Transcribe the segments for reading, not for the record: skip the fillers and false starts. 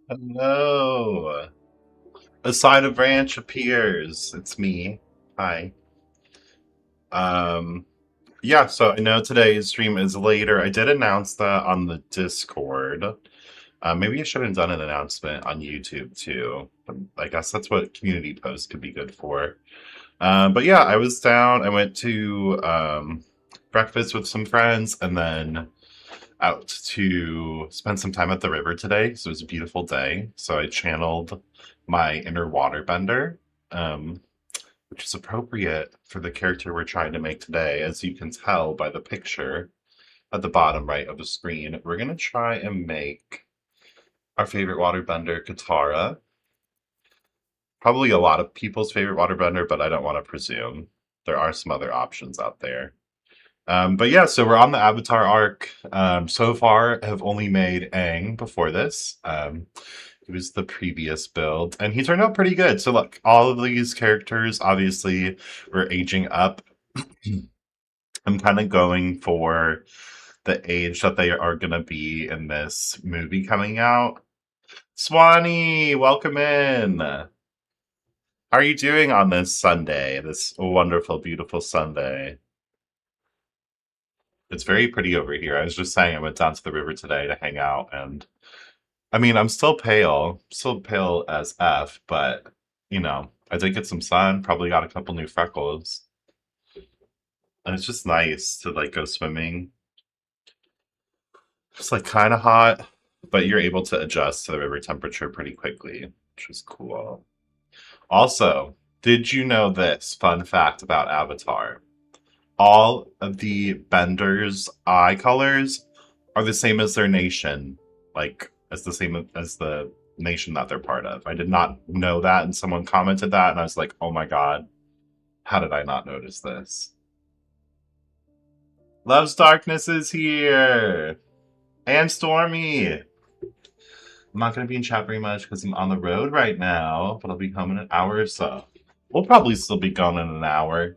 Hello. A side of ranch appears. It's me. Hi. Um, yeah, so I know today's stream is later. I did announce that on the Discord. Maybe I should have done an announcement on YouTube too. I guess that's what community posts could be good for. But yeah, I was down. I went to breakfast with some friends and then out to spend some time at the river today. So it was a beautiful day. So I channeled my inner waterbender, um, which is appropriate for the character we're trying to make today. As you can tell by the picture at the bottom right of the screen, we're going to try and make our favorite waterbender, Katara. Probably a lot of people's favorite waterbender, but I don't want to presume. There are some other options out there. But yeah, so we're on the Avatar arc. So far, have only made Aang before this. It was the previous build, and he turned out pretty good. So look, all of these characters obviously were aging up. I'm kind of going for the age that they are going to be in this movie coming out. Swanee, welcome in. How are you doing on this Sunday? This wonderful, beautiful Sunday. It's very pretty over here. I was just saying I went down to the river today to hang out, and I mean, I'm still pale as F, but I did get some sun, probably got a couple new freckles. And it's just nice to like go swimming. It's like kind of hot, but you're able to adjust to the river temperature pretty quickly, which is cool. Also, did you know this fun fact about Avatar? All of the Benders' eye colors are the same as their nation, like as the same as the nation that they're part of. I did not know that, and someone commented that, and I was like, "Oh my god, how did I not notice this?" Love's Darkness is here, and Stormy. I'm not gonna be in chat very much because I'm on the road right now, but I'll be home in an hour or so. We'll probably still be gone in an hour.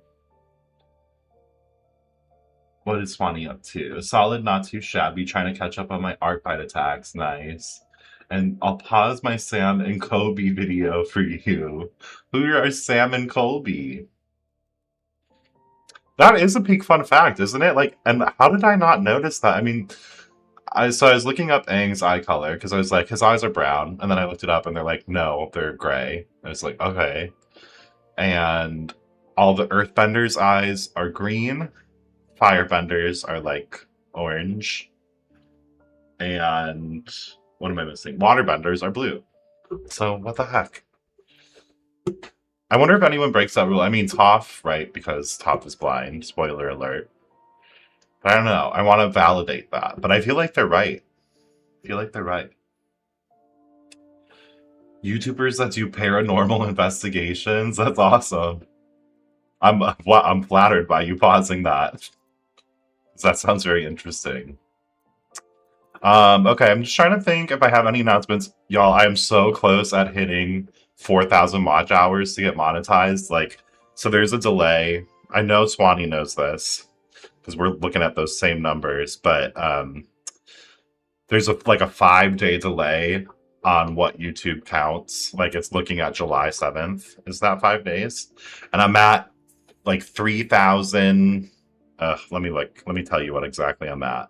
What is Swanee up to? Solid, not too shabby. Trying to catch up on my art bite attacks. Nice. And I'll pause my Sam and Kobe video for you. Who are Sam and Colby? That is a peak fun fact, isn't it? Like, and how did I not notice that? I mean, I was looking up Aang's eye color because I was like, his eyes are brown, and then I looked it up, and they're like, no, they're gray. I was like, okay. And all the Earthbenders' eyes are green, Firebenders are like orange, and what am I missing? Waterbenders are blue. So what the heck? I wonder if anyone breaks that rule. I mean, Toph, right? Because Toph is blind. Spoiler alert. But I don't know. I want to validate that, but I feel like they're right. I feel like they're right. YouTubers that do paranormal investigations. That's awesome. I'm flattered by you pausing that. That sounds very interesting. Okay, I'm just trying to think if I have any announcements. Y'all, I am so close at hitting 4,000 watch hours to get monetized. Like, so there's a delay. I know Swanee knows this because we're looking at those same numbers, but there's a 5 day delay on what YouTube counts. Like, it's looking at July 7th. Is that 5 days? And I'm at like 3,000. Let me tell you what exactly I'm at.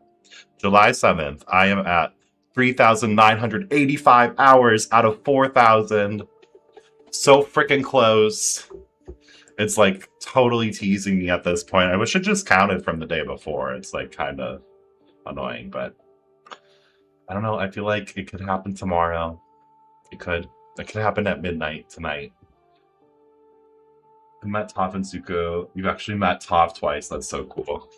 July 7th, I am at 3,985 hours out of 4,000. So freaking close. It's like totally teasing me at this point. I wish it just counted from the day before. It's like kind of annoying, but I don't know. I feel like it could happen tomorrow. It could. It could happen at midnight tonight. I met Toph and Zuko. You've actually met Toph twice. That's so cool.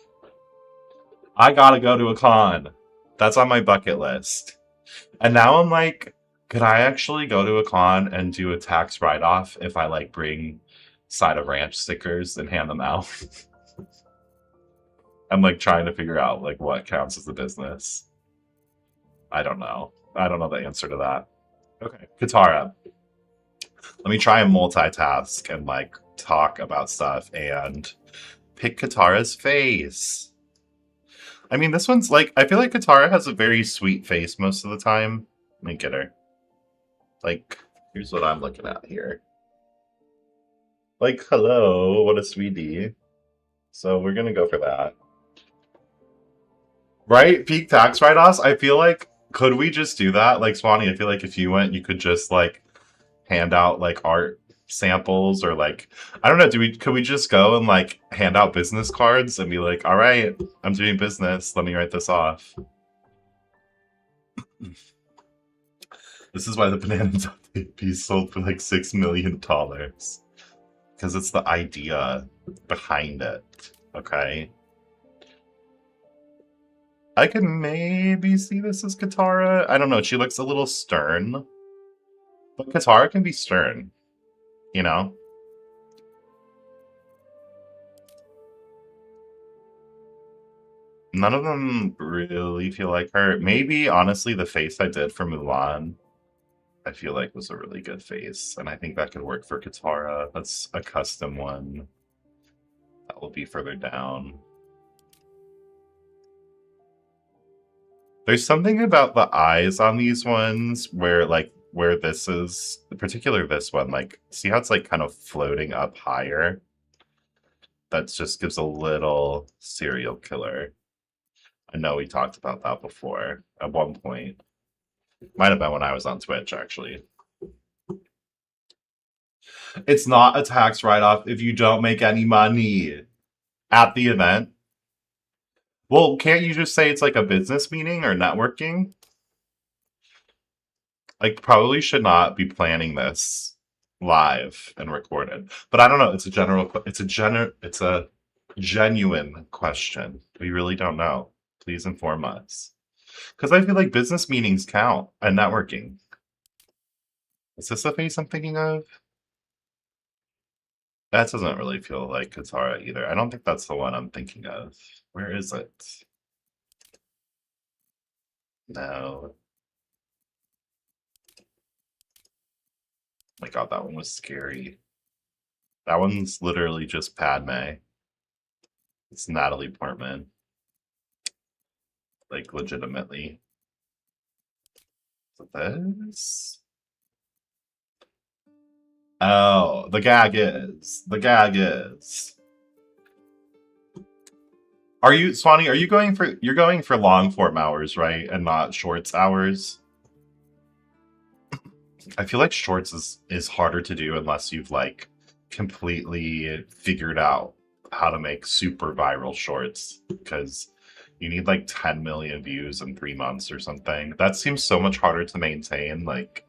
I gotta go to a con. That's on my bucket list. And now I'm like, could I actually go to a con and do a tax write-off if I like bring side of ranch stickers and hand them out? I'm like trying to figure out like what counts as a business. I don't know. I don't know the answer to that. Okay, Katara. Let me try and multitask and like talk about stuff and pick Katara's face. I mean, this one's like, I feel like Katara has a very sweet face most of the time. Let me get her. Like, here's what I'm looking at here. Like, hello, what a sweetie. So we're gonna go for that. Right? Peak tax write-offs? I feel like, could we just do that? Like, Swanee, I feel like if you went, you could just, like, hand out, like, art samples or, like, I don't know, could we just go and, like, hand out business cards and be like, all right, I'm doing business, let me write this off. This is why the banana piece sold for, like, $6 million. Because it's the idea behind it, okay? I could maybe see this as Katara. I don't know, she looks a little stern. But Katara can be stern, you know? None of them really feel like her. Maybe, honestly, the face I did for Mulan, I feel like was a really good face. And I think that could work for Katara. That's a custom one. That will be further down. There's something about the eyes on these ones where, like, where this is, in particular this one, like, see how it's, like, kind of floating up higher? That just gives a little serial killer. I know we talked about that before at one point. Might have been when I was on Twitch, actually. It's not a tax write-off if you don't make any money at the event. Well, can't you just say it's like a business meeting or networking? Like, probably should not be planning this live and recorded. But I don't know. It's a genuine question. We really don't know. Please inform us. Because I feel like business meetings count and networking. Is this the face I'm thinking of? That doesn't really feel like Katara either. I don't think that's the one I'm thinking of. Where is it? No. My god, that one was scary. That one's literally just Padme. It's Natalie Portman. Like, legitimately. Is it this? Oh, the gag is. The gag is. Are you, Swanee, you're going for long form hours, right? And not shorts hours? I feel like shorts is harder to do unless you've, like, completely figured out how to make super viral shorts. Because you need, like, 10 million views in 3 months or something. That seems so much harder to maintain, like...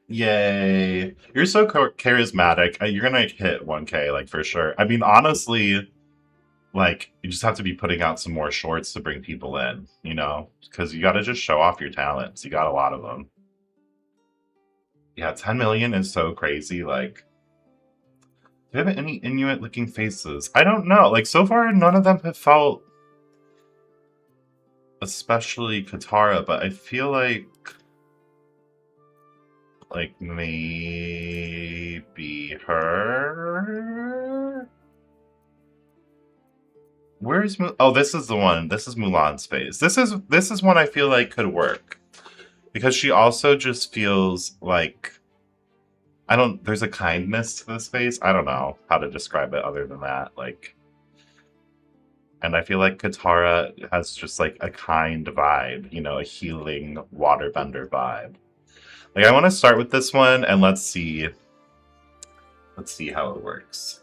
Yay. You're so charismatic. You're gonna hit 1K, like, for sure. I mean, honestly, like, you just have to be putting out some more shorts to bring people in, you know? Because you gotta just show off your talents. You got a lot of them. Yeah, 10 million is so crazy, like... Do you have any Inuit-looking faces? I don't know. Like, so far, none of them have felt... Especially Katara, but I feel like... Like, maybe her? Where's oh, this is the one. This is Mulan's face. This is one I feel like could work. Because she also just feels like there's a kindness to this face. I don't know how to describe it other than that. Like, and I feel like Katara has just like a kind vibe, you know, a healing waterbender vibe. Like, I want to start with this one and let's see how it works.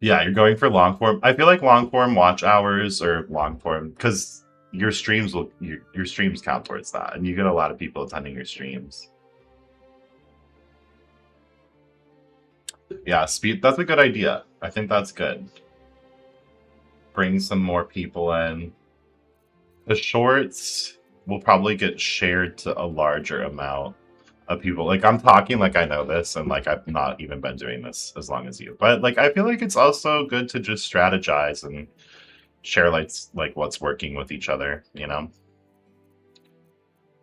Yeah, you're going for long form. I feel like long form watch hours or long form because your streams count towards that, and you get a lot of people attending your streams. Yeah, speed. That's a good idea. I think that's good. Bring some more people in. The shorts will probably get shared to a larger amount of people. Like, I'm talking like I know this, and like I've not even been doing this as long as you. But like, I feel like it's also good to just strategize and share like what's working with each other, you know.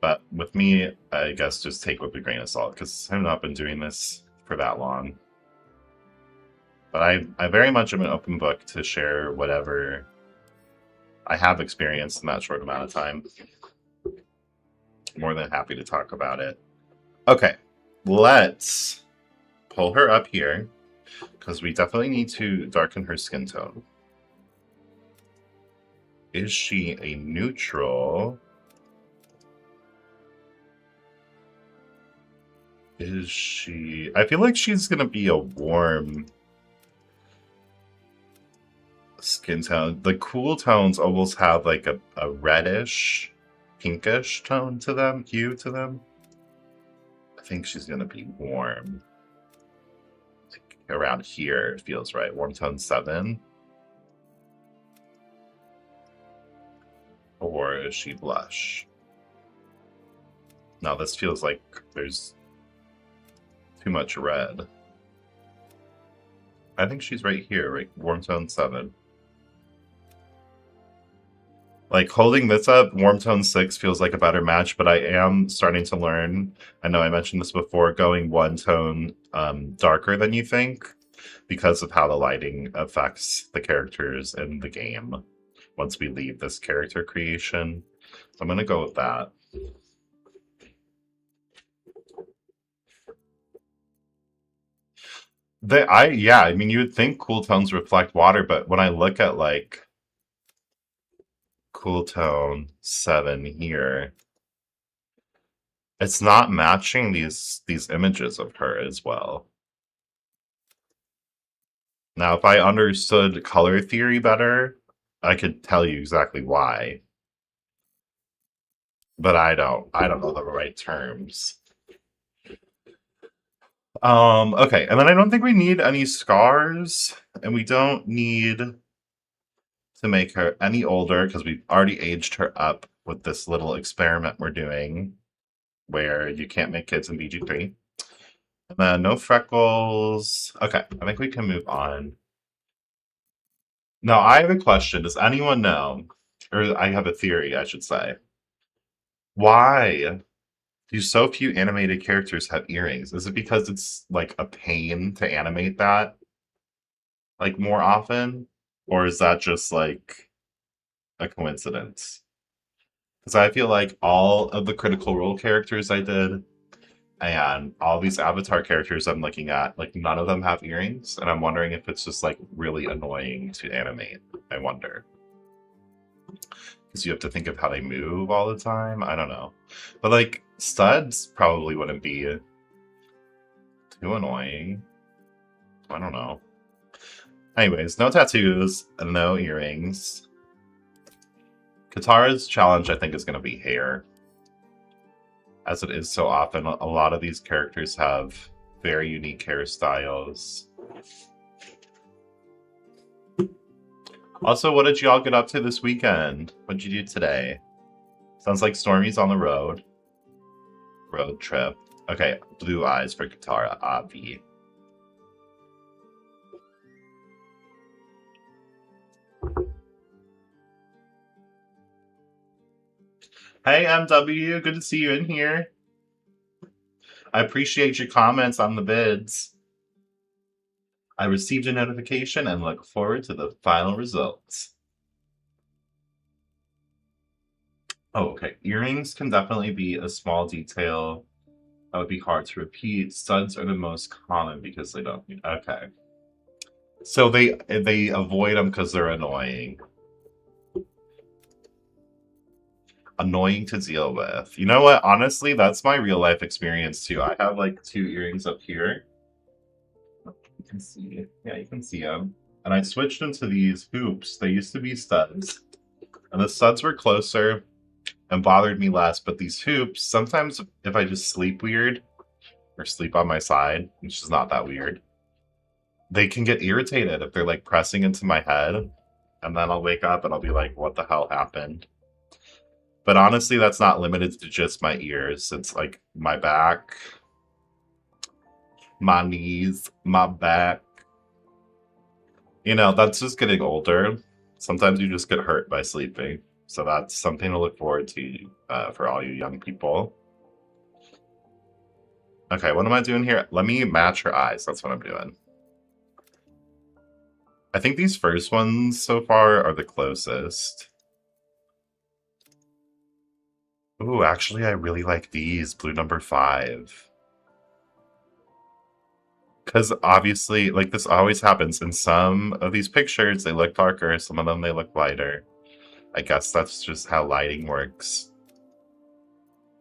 But with me, I guess just take with a grain of salt because I've not been doing this for that long. But I very much am an open book to share whatever I have experienced in that short amount of time. More than happy to talk about it. Okay, let's pull her up here, because we definitely need to darken her skin tone. Is she a neutral? Is she... I feel like she's gonna be a warm skin tone. The cool tones almost have like a reddish, pinkish tone to them, hue to them. I think she's gonna be warm. Like around here, it feels right. Warm tone 7. Or is she blush? No, this feels like there's too much red. I think she's right here, right? Warm tone 7. Like, holding this up, warm tone 6 feels like a better match, but I am starting to learn, I know I mentioned this before, going one tone darker than you think, because of how the lighting affects the characters in the game once we leave this character creation. So I'm going to go with that. I mean, you would think cool tones reflect water, but when I look at, like, cool tone 7 here, it's not matching these images of her as well. Now, if I understood color theory better, I could tell you exactly why. But I don't know the right terms. Okay, and then I don't think we need any scars, and we don't need to make her any older, because we've already aged her up with this little experiment we're doing, where you can't make kids in BG3. And then no freckles. Okay, I think we can move on. Now, I have a question. Does anyone know, or I have a theory, I should say. Why do so few animated characters have earrings? Is it because it's like a pain to animate that like more often? Or is that just like a coincidence? Because I feel like all of the Critical Role characters I did and all these Avatar characters I'm looking at, like none of them have earrings, and I'm wondering if it's just like really annoying to animate. I wonder. Because you have to think of how they move all the time. I don't know. But like studs probably wouldn't be too annoying. I don't know. Anyways, no tattoos and no earrings. Katara's challenge, I think, is going to be hair. As it is so often, a lot of these characters have very unique hairstyles. Also, what did y'all get up to this weekend? What did you do today? Sounds like Stormy's on the road. Road trip. Okay, blue eyes for Katara, obvi. Hey, MW, good to see you in here. I appreciate your comments on the bids. I received a notification and look forward to the final results. Oh, okay. Earrings can definitely be a small detail that would be hard to repeat. Studs are the most common because they don't... Okay. So they avoid them because they're annoying. Annoying to deal with. You know what? Honestly, that's my real life experience too. I have like 2 earrings up here. You can see. Yeah, you can see them. And I switched them to these hoops. They used to be studs. And the studs were closer and bothered me less. But these hoops, sometimes if I just sleep weird or sleep on my side, which is not that weird, they can get irritated if they're like pressing into my head. And then I'll wake up and I'll be like, what the hell happened? But honestly, that's not limited to just my ears. It's like my back, my knees, my back. You know, that's just getting older. Sometimes you just get hurt by sleeping. So that's something to look forward to for all you young people. Okay, what am I doing here? Let me match her eyes. That's what I'm doing. I think these first ones so far are the closest. Ooh, actually, I really like these. Blue number 5. Because obviously, like, this always happens. In some of these pictures, they look darker. Some of them, they look lighter. I guess that's just how lighting works.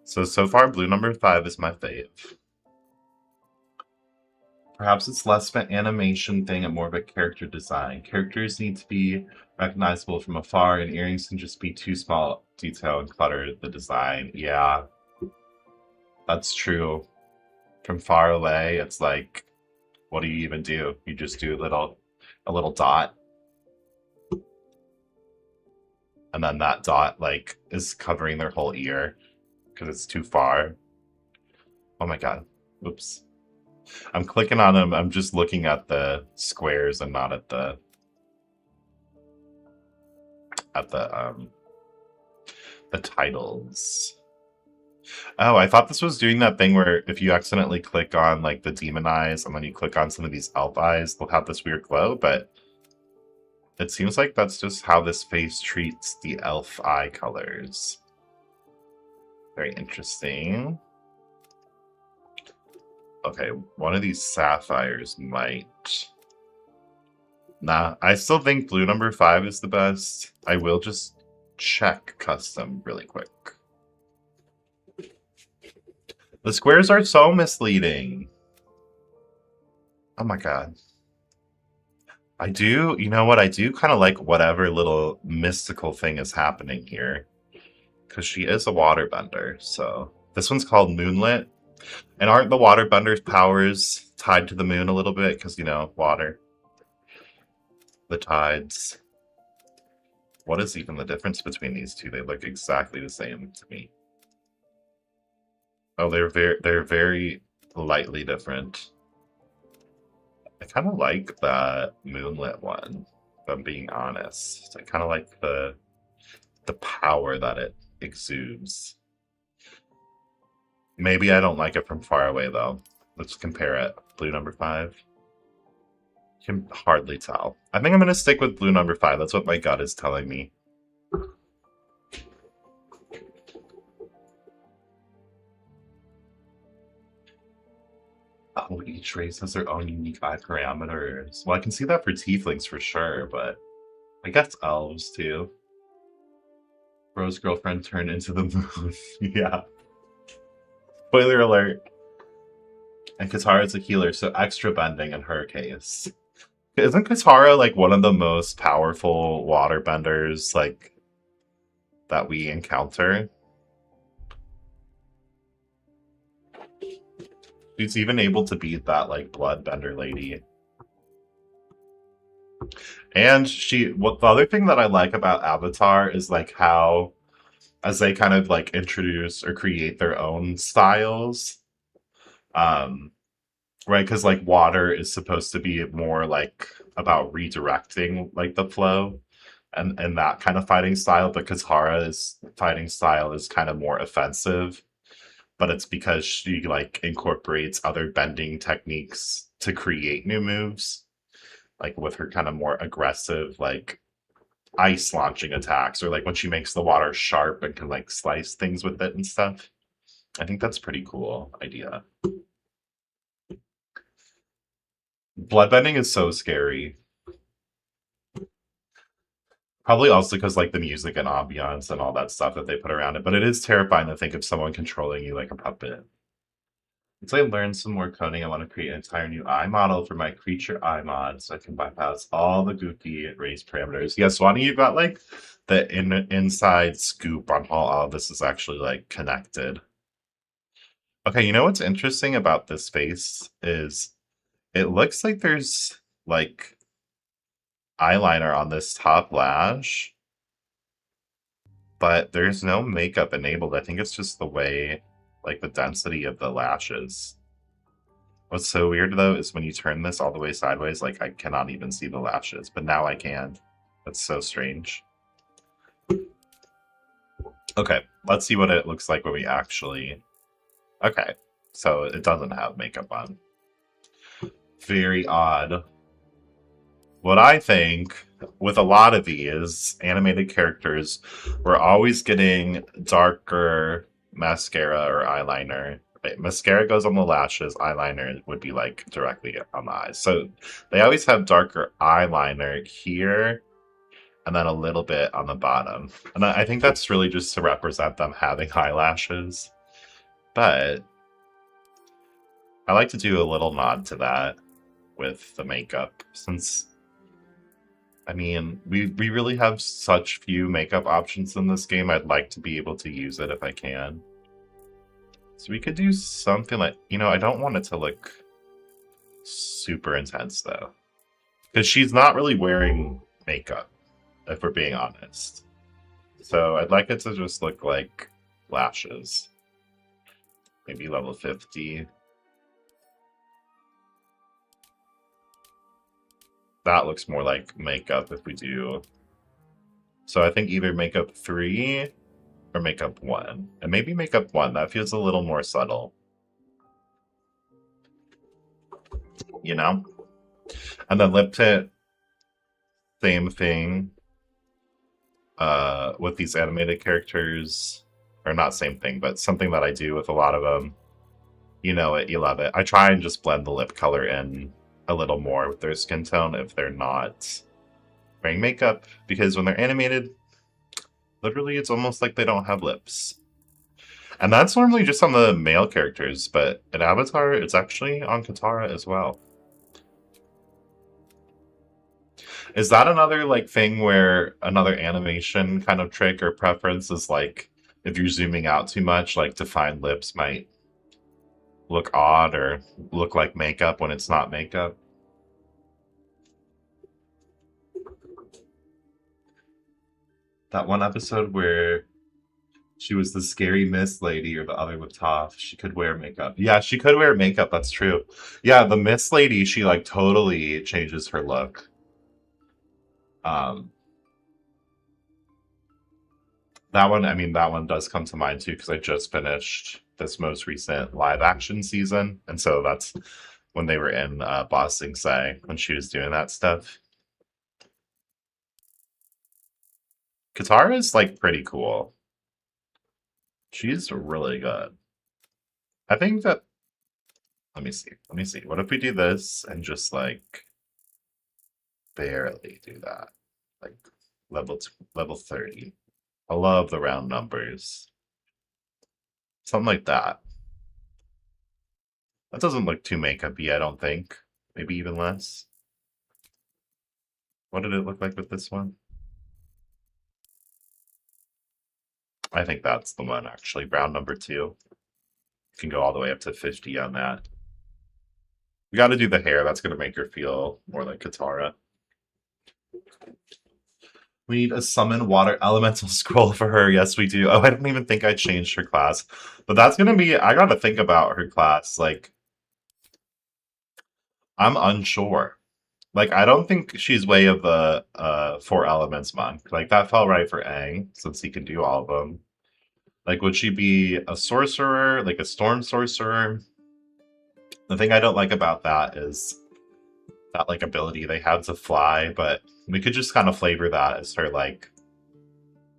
So far, blue number 5 is my fave. Perhaps it's less of an animation thing and more of a character design. Characters need to be recognizable from afar, and earrings can just be too small detail and clutter the design. Yeah, that's true. From far away, it's like, what do you even do? You just do a little dot, and then that dot like is covering their whole ear because it's too far. Oh my god. Oops. I'm clicking on them. I'm just looking at the squares and not at the titles. Oh, I thought this was doing that thing where if you accidentally click on like the demon eyes and then you click on some of these elf eyes, they'll have this weird glow, but it seems like that's just how this face treats the elf eye colors. Very interesting. Okay, one of these sapphires might... Nah, I still think blue number 5 is the best. I will just check custom really quick. The squares are so misleading. Oh my god. I do, you know what, I do kind of like whatever little mystical thing is happening here. Because she is a waterbender, so... This one's called Moonlit. And aren't the waterbender's powers tied to the moon a little bit? Because, you know, water. The tides. What is even the difference between these two? They look exactly the same to me. Oh, they're very lightly different. I kind of like that Moonlit one, if I'm being honest. I kind of like the power that it exudes. Maybe I don't like it from far away, though. Let's compare it. Blue number 5. You can hardly tell. I think I'm going to stick with blue number 5. That's what my gut is telling me. Oh, each race has their own unique eye parameters. Well, I can see that for tieflings for sure, but I guess elves too. Bro's girlfriend turned into the moon. Yeah. Spoiler alert. And Katara's a healer, so extra bending in her case. Isn't Katara like one of the most powerful waterbenders like that we encounter? She's even able to beat that like bloodbender lady. And the other thing that I like about Avatar is like how as they kind of like introduce or create their own styles. Right, because like water is supposed to be more like about redirecting like the flow and that kind of fighting style, but Katara's fighting style is kind of more offensive, but it's because she like incorporates other bending techniques to create new moves, like with her kind of more aggressive like ice launching attacks, or like when she makes the water sharp and can like slice things with it and stuff. I think that's pretty cool idea. Bloodbending is so scary. Probably also because like the music and ambiance and all that stuff that they put around it, but it is terrifying to think of someone controlling you like a puppet. Once I learn some more coding, I want to create an entire new eye model for my creature eye mod so I can bypass all the goofy race parameters. Yes, Swanee, you've got like the inside scoop on how all of this is actually like connected. Okay, you know what's interesting about this face is it looks like there's like eyeliner on this top lash, but there's no makeup enabled. I think it's just the way, like the density of the lashes. What's so weird though is when you turn this all the way sideways, like I cannot even see the lashes, but now I can. That's so strange. Okay, let's see what it looks like when we actually... Okay, so it doesn't have makeup on. Very odd. What I think with a lot of these animated characters, we're always getting darker mascara or eyeliner. Right, mascara goes on the lashes, eyeliner would be like directly on the eyes. So they always have darker eyeliner here and then a little bit on the bottom. And I think that's really just to represent them having eyelashes. But I like to do a little nod to that with the makeup, since I mean, we really have such few makeup options in this game. I'd like to be able to use it if I can. So we could do something like, I don't want it to look super intense though. Because she's not really wearing makeup, if we're being honest. So I'd like it to just look like lashes. Maybe level 50. That looks more like makeup if we do. So I think either makeup 3 or makeup 1. And maybe makeup 1. That feels a little more subtle. You know? And then lip tint, same thing. With these animated characters. Or not same thing, but something that I do with a lot of them. You know it, you love it. I try and just blend the lip color in a little more with their skin tone if they're not wearing makeup, because when they're animated, literally it's almost like they don't have lips. And that's normally just on the male characters, but in Avatar, it's actually on Katara as well. Is that another like thing where another animation kind of trick or preference is like if you're zooming out too much, like defined lips might look odd or look like makeup when it's not makeup? That one episode where she was the scary mist lady, or the other with Toph, she could wear makeup. Yeah, she could wear makeup, that's true. Yeah, the mist lady, she like totally changes her look. Um, that one, I mean, that one does come to mind too, because I just finished this most recent live action season, and so that's when they were in Ba Sing Se, when she was doing that stuff. Katara is like pretty cool. She's really good. I think that, let me see. Let me see. What if we do this and just like barely do that? Like level 30. I love the round numbers. Something like that. That doesn't look too makeup-y, I don't think. Maybe even less. What did it look like with this one? I think that's the one, actually. Round number 2. You can go all the way up to 50 on that. We got to do the hair. That's going to make her feel more like Katara. We need a summon water elemental scroll for her. Yes, we do. Oh, I don't even think I changed her class. But that's going to be... I got to think about her class. Like, I'm unsure. Like, I don't think she's way of the 4 elements monk. Like, that fell right for Aang, since he can do all of them. Like, would she be a sorcerer? Like, a storm sorcerer? The thing I don't like about that is that, like, ability they have to fly, but we could just kind of flavor that as her, like,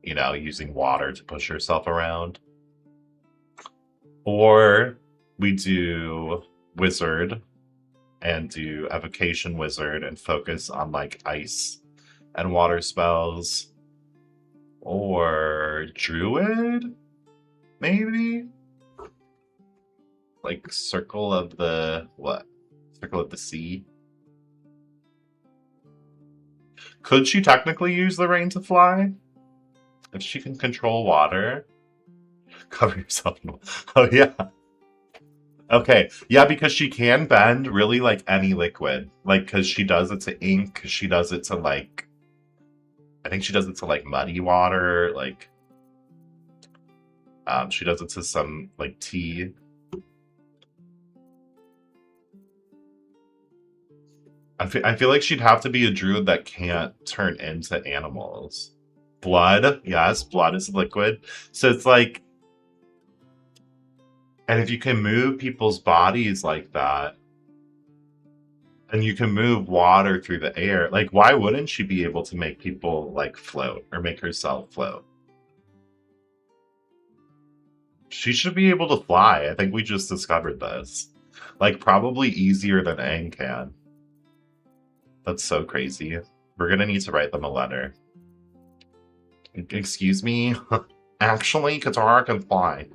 using water to push herself around. Or we do wizard and do evocation wizard and focus on like ice and water spells. Or druid, maybe? Like circle of the what? Circle of the sea? Could she technically use the rain to fly? If she can control water? Cover yourself in... Oh yeah. Okay, yeah, because she can bend really like any liquid. Like, because she does it to ink, she does it to like... I think she does it to like muddy water, like... she does it to some like tea. I feel like she'd have to be a druid that can't turn into animals. Blood, yes, blood is liquid. So it's like... And if you can move people's bodies like that, and you can move water through the air, like, why wouldn't she be able to make people, like, float, or make herself float? She should be able to fly. I think we just discovered this. Like, probably easier than Aang can. That's so crazy. We're gonna need to write them a letter. Excuse me? Actually, Katara can fly.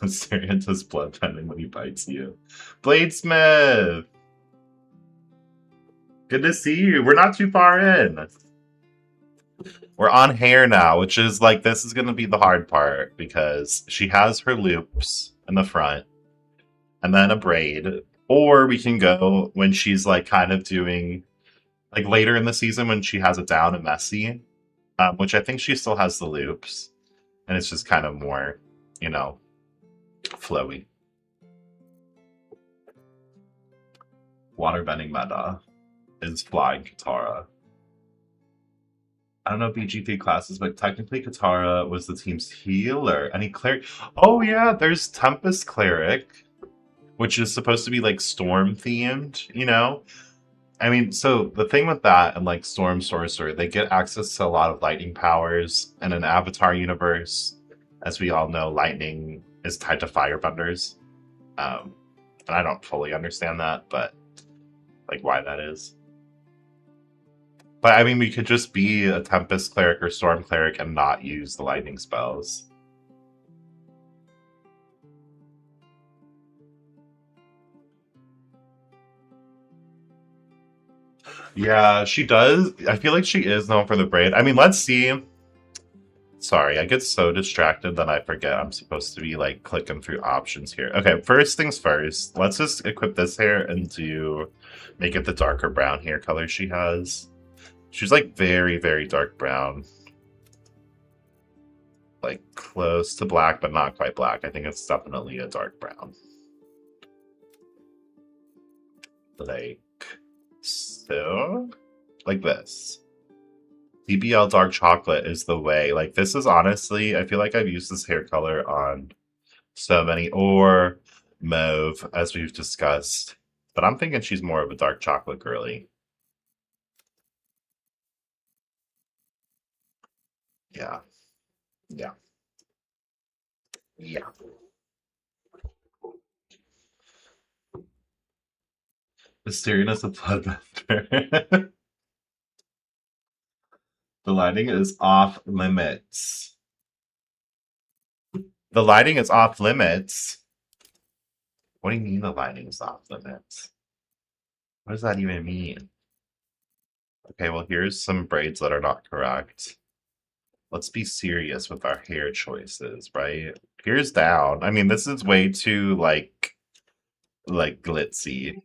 Serious blood pending when he bites you. Bladesmith! Good to see you. We're not too far in. We're on hair now, which is like, this is going to be the hard part because she has her loops in the front and then a braid. Or we can go when she's like kind of doing, like later in the season when she has it down and messy, which I think she still has the loops. And it's just kind of more, you know, flowy. Waterbending meta is flying Katara. I don't know BGP classes, but technically Katara was the team's healer. Any cleric? Oh yeah, there's Tempest Cleric, which is supposed to be like storm themed, you know? I mean, so the thing with that and like Storm Sorcerer, they get access to a lot of lightning powers. And in Avatar universe, as we all know, lightning is tied to firebenders. And I don't fully understand that, but like why that is. But I mean, we could just be a Tempest Cleric or Storm Cleric and not use the lightning spells. Yeah, she does. I feel like she is known for the braid. I mean, let's see. Sorry, I get so distracted that I forget I'm supposed to be like clicking through options here. Okay, first things first. Let's just equip this hair and make it the darker brown hair color she has. She's like very, very dark brown. Like close to black, but not quite black. I think it's definitely a dark brown. Like so. Like this. DBL dark chocolate is the way. Like this is honestly, I feel like I've used this hair color on so many, or mauve, as we've discussed. But I'm thinking she's more of a dark chocolate girly. Yeah. Yeah. Yeah. Mysterious of Bloodbender. The lighting is off limits. The lighting is off limits. What do you mean the lighting is off limits? What does that even mean? Okay, well, here's some braids that are not correct. Let's be serious with our hair choices, right? Here's down. I mean, this is way too, like glitzy.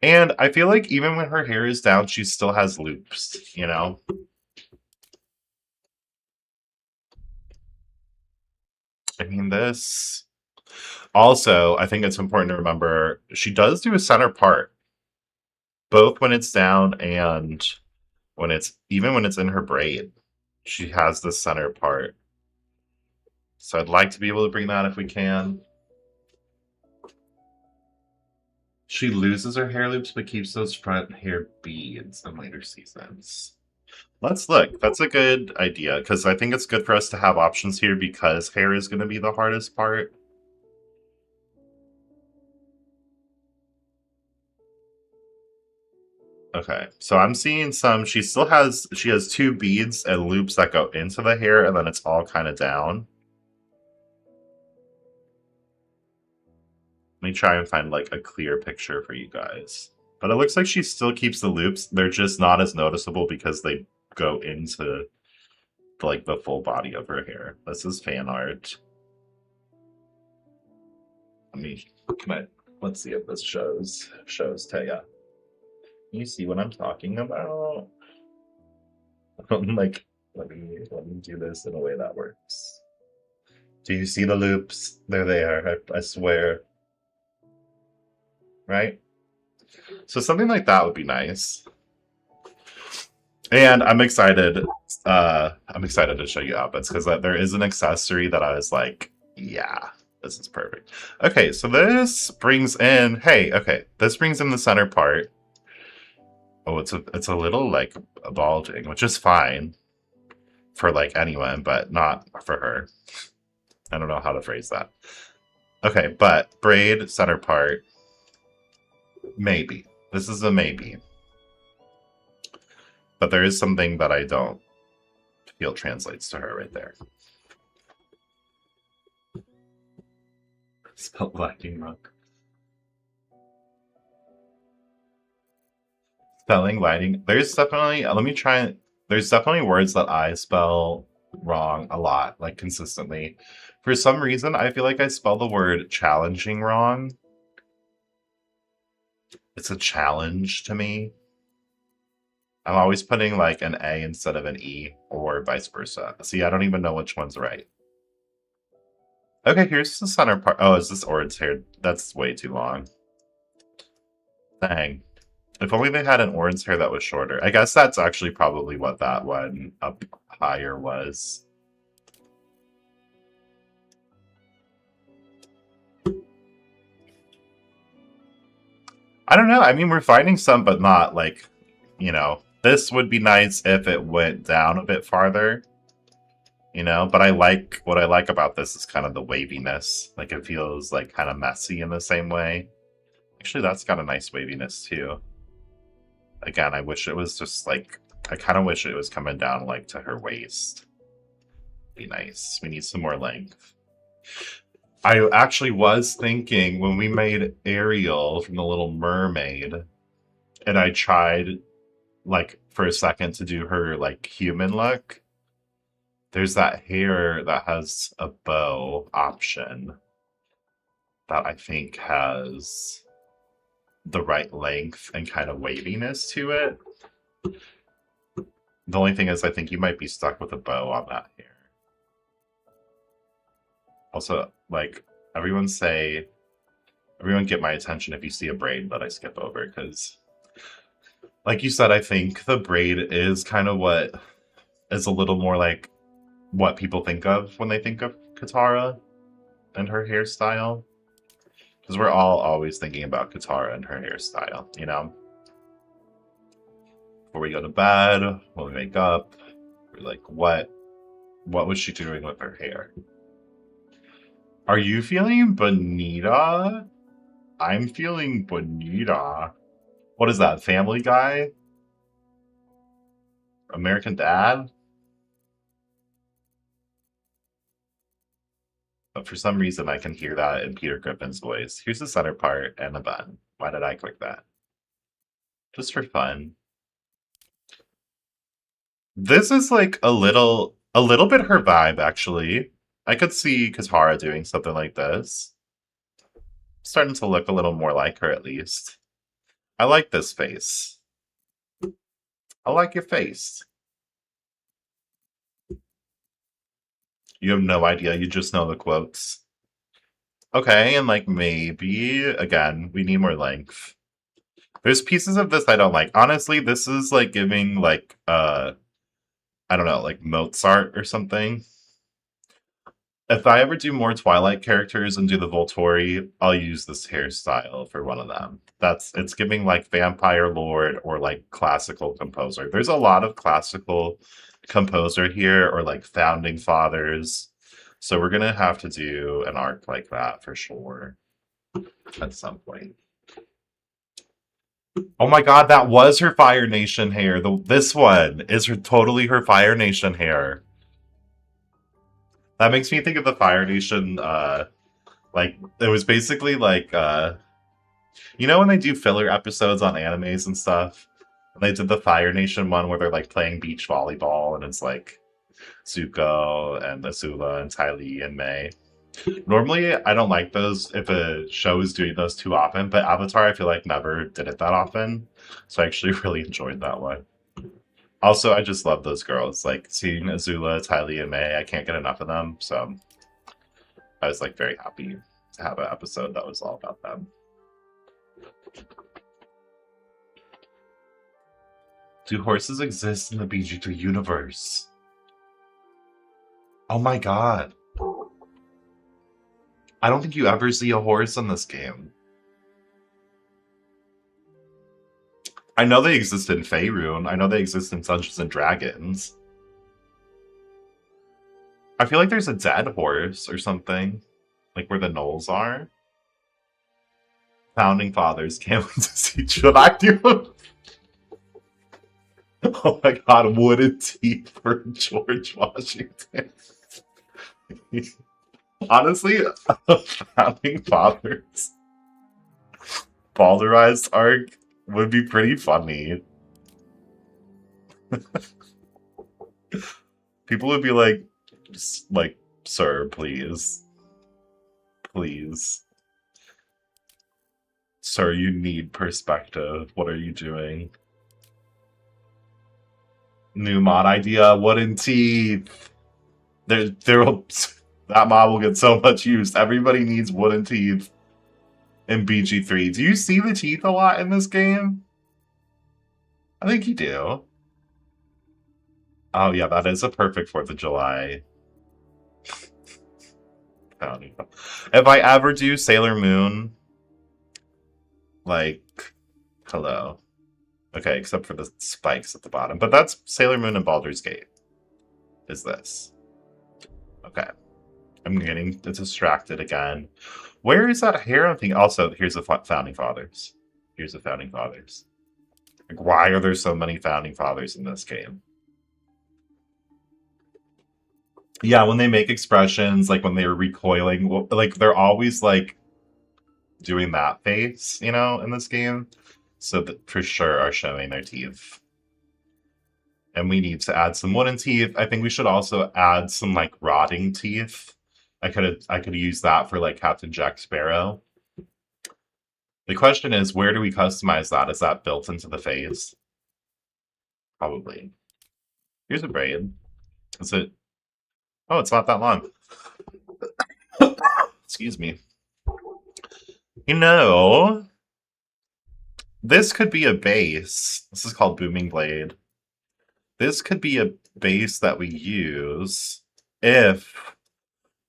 And I feel like even when her hair is down, she still has loops, you know? I mean, this... Also, I think it's important to remember, she does do a center part. Both when it's down and even when it's in her braid. She has the center part. So I'd like to be able to bring that if we can. She loses her hair loops but keeps those front hair beads in later seasons. Let's look. That's a good idea because I think it's good for us to have options here because hair is going to be the hardest part. Okay, so I'm seeing she has two beads and loops that go into the hair and then it's all kind of down. Let me try and find like a clear picture for you guys. But it looks like she still keeps the loops. They're just not as noticeable because they go into like the full body of her hair. This is fan art. Let's see if this shows Taya. You see what I'm talking about? Like, let me do this in a way that works. Do you see the loops? There they are, I swear. Right? So something like that would be nice. And I'm excited. I'm excited to show you outfits because there is an accessory that I was like, yeah, this is perfect. Okay, so this brings in, this brings in the center part. Oh, it's a little like balding, which is fine. for like anyone, but not for her. I don't know how to phrase that. Okay, but braid, center part, maybe. This is a maybe. But there is something that I don't feel translates to her right there. Spelled lacking wrong. Spelling, lighting. There's definitely, let me try. There's definitely words that I spell wrong a lot, like consistently. For some reason, I feel like I spell the word challenging wrong. It's a challenge to me. I'm always putting like an A instead of an E or vice versa. See, I don't even know which one's right. Okay, here's the center part. Oh, is this orange hair? That's way too long. Dang. If only they had an orange hair that was shorter. I guess that's actually probably what that one up higher was. I don't know. I mean, we're finding some, but not like, you know, this would be nice if it went down a bit farther, you know, but I like what I like about this is kind of the waviness. Like it feels like kind of messy in the same way. Actually, that's got a nice waviness too. Again, I wish it was just like, I kind of wish it was coming down like to her waist. Be nice. We need some more length. I actually was thinking when we made Ariel from The Little Mermaid, and I tried like for a second to do her like human look, there's that hair that has a bow option that I think has the right length and kind of waviness to it. The only thing is I think you might be stuck with a bow on that hair. Also, like, everyone get my attention if you see a braid that I skip over, because, like you said, I think the braid is kind of what is a little more like what people think of when they think of Katara and her hairstyle. Because we're all always thinking about Katara and her hairstyle, you know? Before we go to bed, when we wake up, we're like, what was she doing with her hair? Are you feeling bonita? I'm feeling bonita. What is that, Family Guy? American Dad? But for some reason I can hear that in Peter Griffin's voice. Here's the center part and the bun. Why did I click that? Just for fun. This is like a little bit her vibe, actually. I could see Katara doing something like this. Starting to look a little more like her, at least. I like this face. I like your face. You have no idea, you just know the quotes. Okay, and like maybe, again, we need more length. There's pieces of this I don't like. Honestly, this is like giving like, I don't know, like Mozart or something. If I ever do more Twilight characters and do the Volturi, I'll use this hairstyle for one of them. It's giving like Vampire Lord or like classical composer. There's a lot of classical composer here or like founding fathers. So we're gonna have to do an arc like that for sure at some point. Oh my god, that was her Fire Nation hair. This one is totally her Fire Nation hair. That makes me think of the Fire Nation, like, it was basically like, you know when they do filler episodes on animes and stuff? And they did the Fire Nation one where they're, like, playing beach volleyball, and it's, like, Zuko and Azula and Ty Lee and May. Normally, I don't like those if a show is doing those too often, but Avatar, I feel like, never did it that often. So I actually really enjoyed that one. Also, I just love those girls. Like, seeing Azula, Ty Lee, and May, I can't get enough of them, so I was, like, very happy to have an episode that was all about them. Do horses exist in the BG3 universe? Oh my god. I don't think you ever see a horse in this game. I know they exist in Faerun. I know they exist in Dungeons and Dragons. I feel like there's a dead horse or something, like where the knolls are. Founding fathers can't wait to see. Should I do? Oh my god, wooden teeth for George Washington. Honestly, founding fathers Baldurized arc would be pretty funny. People would be like, sir, please. Please. Sir, you need perspective. What are you doing? New mod idea, wooden teeth. That mod will get so much use. Everybody needs wooden teeth in BG3. Do you see the teeth a lot in this game? I think you do. Oh yeah, that is a perfect 4th of July. If I ever do Sailor Moon, like, hello. Okay, except for the spikes at the bottom. But that's Sailor Moon and Baldur's Gate. Is this. Okay. I'm getting distracted again. Where is that hair thing? Also, here's the Founding Fathers. Here's the Founding Fathers. Like, why are there so many Founding Fathers in this game? Yeah, when they make expressions, like when they were recoiling, like they're always like doing that face, you know, in this game. So that for sure are showing their teeth. And we need to add some wooden teeth. I think we should also add some like rotting teeth. I could use that for like Captain Jack Sparrow. The question is, where do we customize that? Is that built into the face? Probably. Here's a braid. Is it? Oh, it's not that long. Excuse me. You know, this could be a base. This is called Booming Blade. This could be a base that we use if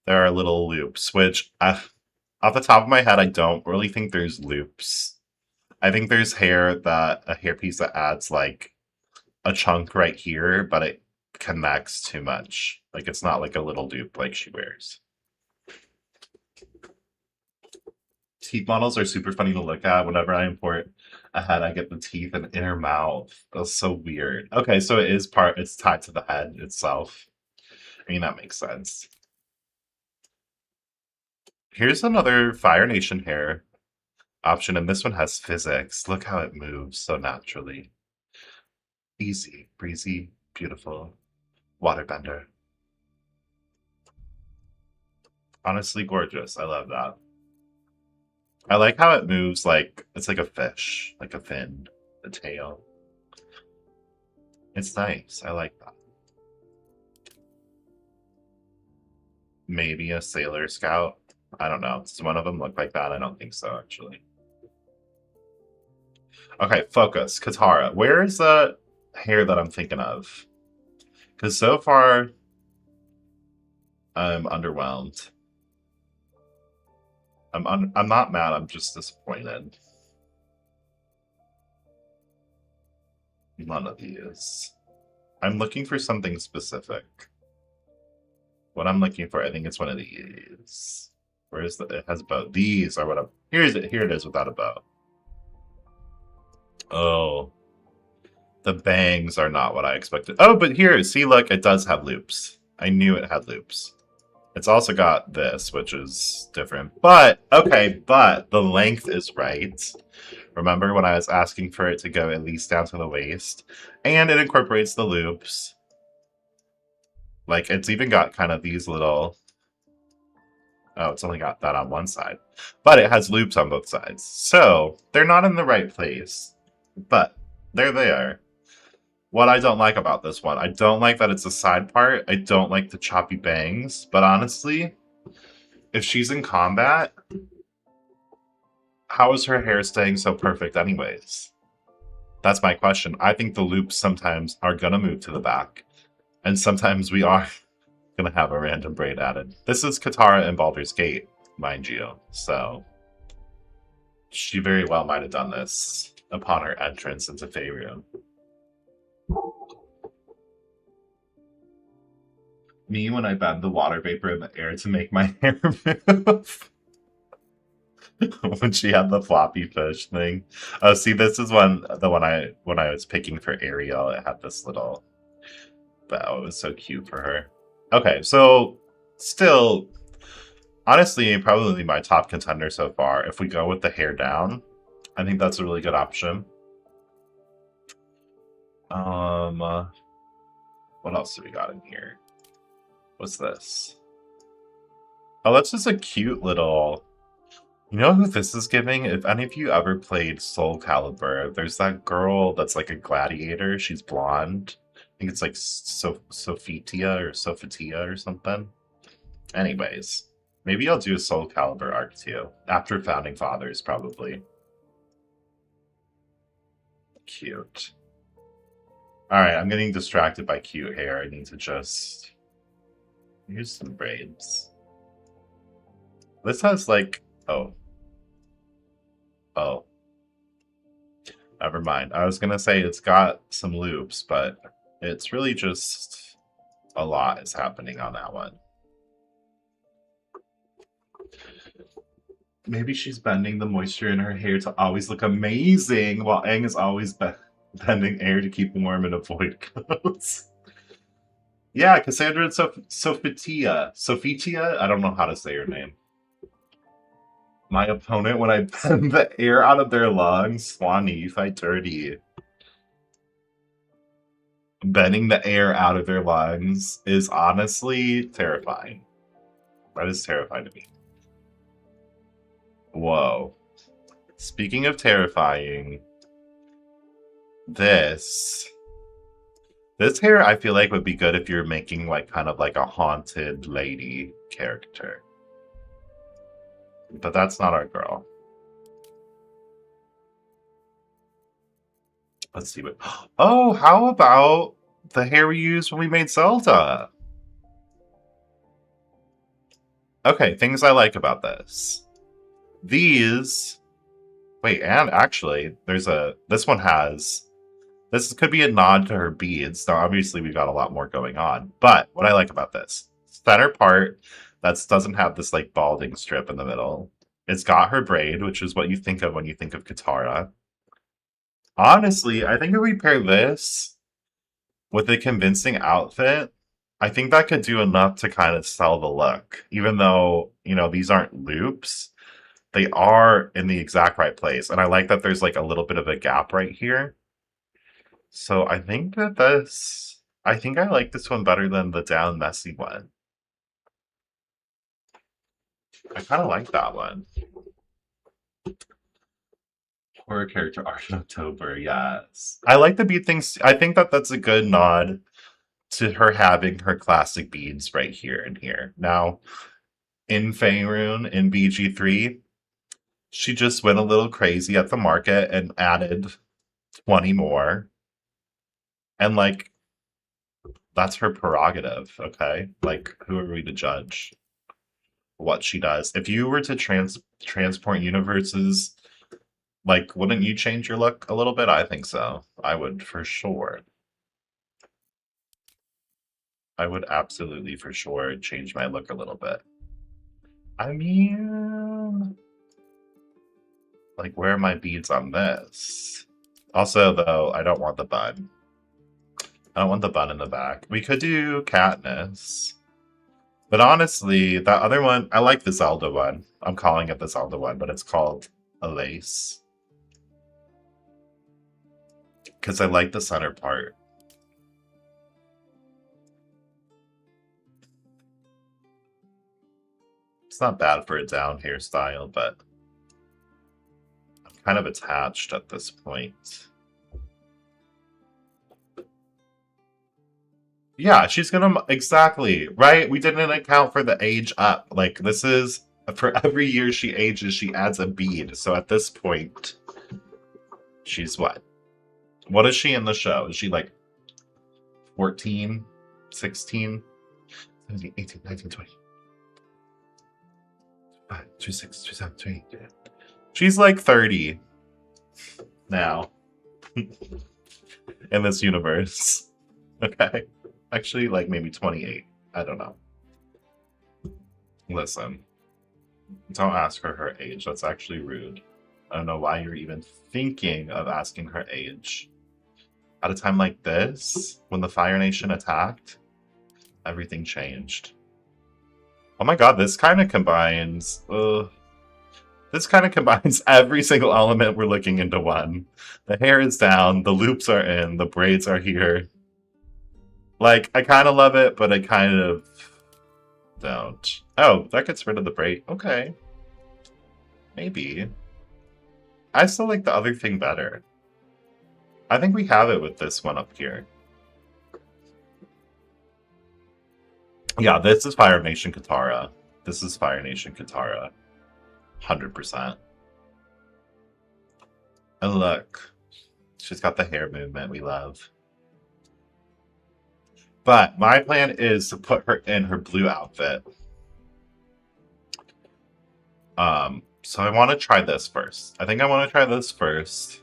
there are little loops, which off the top of my head, I don't really think there's loops. I think there's a hairpiece that adds like a chunk right here, but it connects too much. Like it's not like a little loop like she wears. Teeth models are super funny to look at. Whenever I import a head, I get the teeth and inner mouth. That's so weird. Okay, so it's tied to the head itself. I mean, that makes sense. Here's another Fire Nation hair option, and this one has physics. Look how it moves so naturally. Easy, breezy, beautiful. Waterbender. Honestly gorgeous. I love that. I like how it moves like it's like a fish, like a fin, the tail. It's nice. I like that. Maybe a Sailor Scout. I don't know. Does one of them look like that? I don't think so, actually. Okay, focus. Katara. Where is the hair that I'm thinking of? Because so far, I'm underwhelmed. I'm not mad. I'm just disappointed. None of these. I'm looking for something specific. What I'm looking for, I think it's one of these. Where is the? It has a bow. These are what I'm. Here it is without a bow. Oh, the bangs are not what I expected. Oh, but here, see, look, it does have loops. I knew it had loops. It's also got this, which is different. But, okay, but the length is right. Remember when I was asking for it to go at least down to the waist? And it incorporates the loops. Like, it's even got kind of these little... Oh, it's only got that on one side. But it has loops on both sides. So, they're not in the right place. But, there they are. What I don't like about this one, I don't like that it's a side part. I don't like the choppy bangs. But honestly, if she's in combat, how is her hair staying so perfect anyways? That's my question. I think the loops sometimes are going to move to the back. And sometimes we are going to have a random braid added. This is Katara and Baldur's Gate, mind you. So she very well might have done this upon her entrance into Faerun. Me when I bend the water vapor in the air to make my hair move. When she had the floppy fish thing. Oh, see, this is the one when I was picking for Ariel, it had this little bow. It was so cute for her. Okay, so still, honestly, probably my top contender so far. If we go with the hair down, I think that's a really good option. What else do we got in here? What's this? Oh, that's just a cute little. You know who this is giving? If any of you ever played Soul Calibur, there's that girl that's like a gladiator. She's blonde. I think it's like Sophitia or Sophitia or something. Anyways, maybe I'll do a Soul Calibur arc too. After Founding Fathers, probably. Cute. Alright, I'm getting distracted by cute hair. I need to just... Here's some braids. This has like... Oh. Oh. Never mind. I was gonna say it's got some loops, but it's really just a lot is happening on that one. Maybe she's bending the moisture in her hair to always look amazing, while Aang is always bending air to keep warm and avoid ghosts. Yeah, Cassandra and Sophitia. Sophitia? I don't know how to say her name. My opponent, when I bend the air out of their lungs, Swanee, you fight dirty. Bending the air out of their lungs is honestly terrifying. That is terrifying to me. Whoa. Speaking of terrifying, this hair I feel like would be good if you're making like kind of like a haunted lady character. But that's not our girl. Let's see what... Oh, how about the hair we used when we made Zelda? Okay, things I like about this. These... Wait, and actually, there's a... This one has... This could be a nod to her beads. Now, obviously, we've got a lot more going on. But what I like about this, center part that doesn't have this, like, balding strip in the middle. It's got her braid, which is what you think of when you think of Katara. Honestly, I think if we pair this with a convincing outfit, I think that could do enough to kind of sell the look. Even though, you know, these aren't loops, they are in the exact right place. And I like that there's, like, a little bit of a gap right here. So I think that this... I think I like this one better than the down messy one. I kind of like that one. Horror character art in October, yes. I like the bead things. I think that that's a good nod to her having her classic beads right here and here. Now, in Faerun, in BG3, she just went a little crazy at the market and added 20 more. And, like, that's her prerogative, okay? Like, who are we to judge what she does? If you were to transport universes, like, wouldn't you change your look a little bit? I think so. I would, for sure. I would absolutely, for sure, change my look a little bit. I mean... Like, where are my beads on this? Also, though, I don't want the bun. I don't want the bun in the back. We could do Katniss. But honestly, that other one, I like the Zelda one. I'm calling it the Zelda one, but it's called a lace. Because I like the center part. It's not bad for a down hairstyle, but I'm kind of attached at this point. Yeah, she's gonna... Exactly, right? We didn't account for the age up. Like, this is... For every year she ages, she adds a bead. So at this point, she's what? What is she in the show? Is she like 14, 16, 17, 18, 19, 20, 25, 26, 27, 28. She's like 30 now in this universe. Okay. Actually, like maybe 28 I don't know. Listen, don't ask her her age. That's actually rude. I don't know why you're even thinking of asking her age. At a time like this, when the Fire Nation attacked, everything changed. Oh my god, this kind of combines... this kind of combines every single element we're looking into one. The hair is down, the loops are in, the braids are here. Like, I kind of love it, but I kind of don't. Oh, that gets rid of the braid. Okay. Maybe. I still like the other thing better. I think we have it with this one up here. Yeah, this is Fire Nation Katara. This is Fire Nation Katara. 100%. And look, she's got the hair movement we love. But my plan is to put her in her blue outfit. So I want to try this first. I think I want to try this first.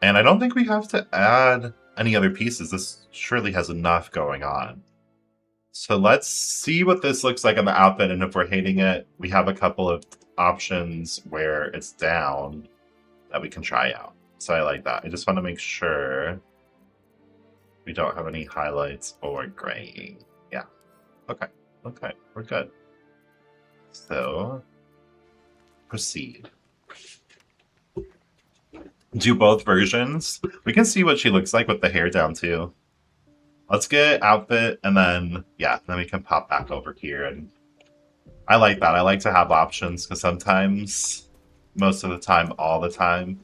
And I don't think we have to add any other pieces. This surely has enough going on. So let's see what this looks like on the outfit, and if we're hating it, we have a couple of options where it's down that we can try out. So I like that. I just want to make sure we don't have any highlights or gray. Yeah. Okay. Okay. We're good. So proceed. Do both versions. We can see what she looks like with the hair down too. Let's get outfit, and then, yeah, then we can pop back over here. And I like that. I like to have options, because sometimes, most of the time, all the time,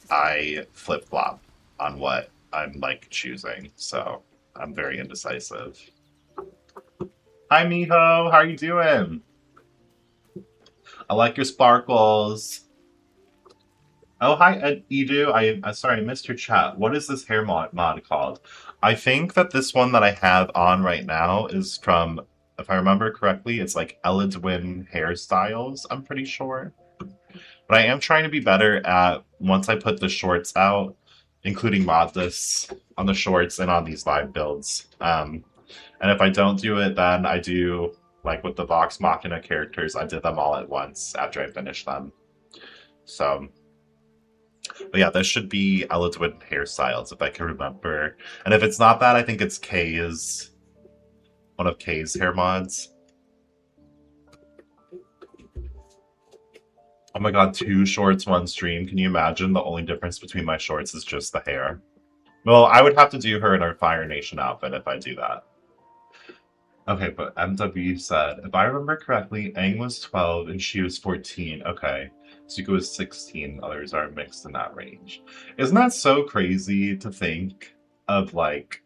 I flip-flop on what I'm, like, choosing. So, I'm very indecisive. Hi, Miho! How are you doing? I like your sparkles. Oh, hi, Edu. I sorry, I missed your chat. What is this hair mod called? I think that this one that I have on right now is from, if I remember correctly, it's like Elidwin Hairstyles, I'm pretty sure. But I am trying to be better at, once I put the shorts out, including mod this on the shorts and on these live builds. And if I don't do it, then I do, like with the Vox Machina characters, I did them all at once after I finished them. So... but yeah, this should be Elidwin Hairstyles, if I can remember. And if it's not that, I think it's Kay's... one of Kay's hair mods. Oh my god, 2 shorts, 1 stream. Can you imagine? The only difference between my shorts is just the hair. Well, I would have to do her in her Fire Nation outfit if I do that. Okay, but MW said, if I remember correctly, Aang was 12 and she was 14. Okay. Zuko was 16. Others are mixed in that range. Isn't that so crazy to think of, like,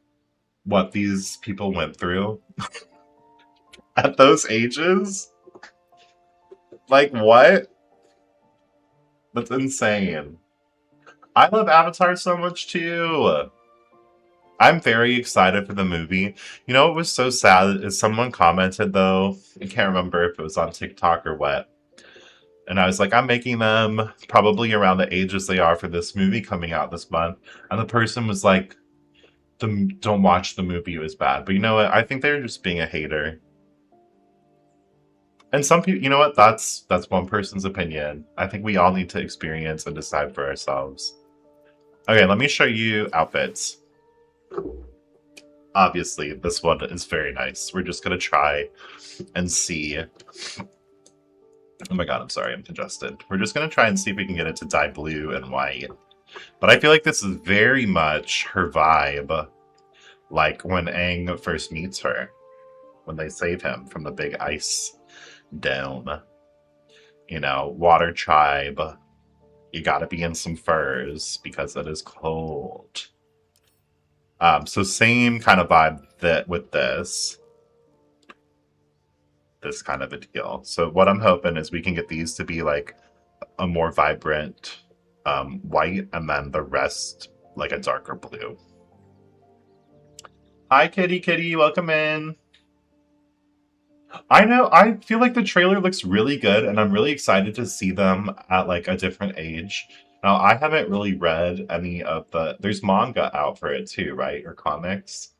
what these people went through at those ages? Like, what? That's insane. I love Avatar so much, too. I'm very excited for the movie. You know what was so sad is someone commented, though, I can't remember if it was on TikTok or what, and I was like, I'm making them probably around the ages they are for this movie coming out this month. And the person was like, don't watch the movie, it was bad. But you know what? I think they're just being a hater. And some people, you know what? That's one person's opinion. I think we all need to experience and decide for ourselves. Okay, let me show you outfits. Obviously, this one is very nice. We're just going to try and see... oh my god, I'm sorry, I'm congested. We're just going to try and see if we can get it to dye blue and white. But I feel like this is very much her vibe, like when Aang first meets her, when they save him from the big ice dome. You know, water tribe, you gotta be in some furs because it is cold. So same kind of vibe that with this kind of a deal. So what I'm hoping is we can get these to be like a more vibrant white, and then the rest like a darker blue. Hi, Kitty, welcome in. I know, I feel like the trailer looks really good, and I'm really excited to see them at like a different age. Now, I haven't really read any of the... there's manga out for it too, right? Or comics?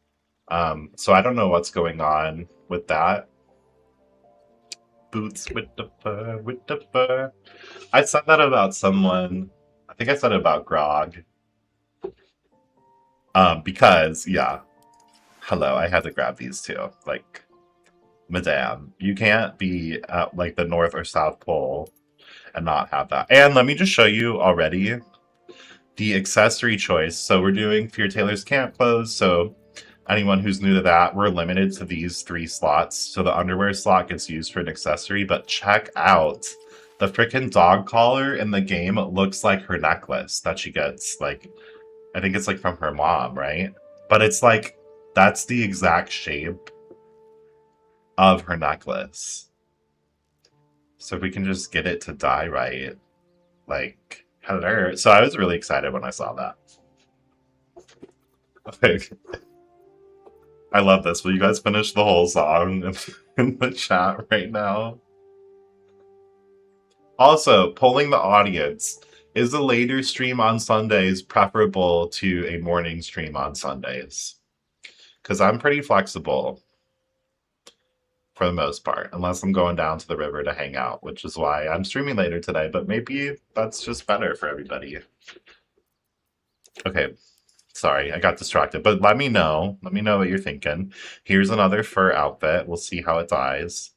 So I don't know what's going on with that. Boots with the fur, with the fur. I said that about someone. I think I said it about Grog. Because yeah, hello, I had to grab these two. Like, madame, you can't be at like the North or South Pole and not have that. And let me just show you already the accessory choice. So we're doing Fear Taylor's Camp Clothes. So anyone who's new to that, we're limited to these 3 slots. So the underwear slot gets used for an accessory, but check out the freaking dog collar in the game looks like her necklace that she gets. Like, I think it's like from her mom, right? But it's like, that's the exact shape of her necklace. So if we can just get it to die right, like, hello. So I was really excited when I saw that. Like, I love this. Will you guys finish the whole song in the chat right now? Also, polling the audience. Is a later stream on Sundays preferable to a morning stream on Sundays? Because I'm pretty flexible for the most part, unless I'm going down to the river to hang out, which is why I'm streaming later today, but maybe that's just better for everybody. Okay, sorry, I got distracted, but let me know. Let me know what you're thinking. Here's another fur outfit. We'll see how it dies.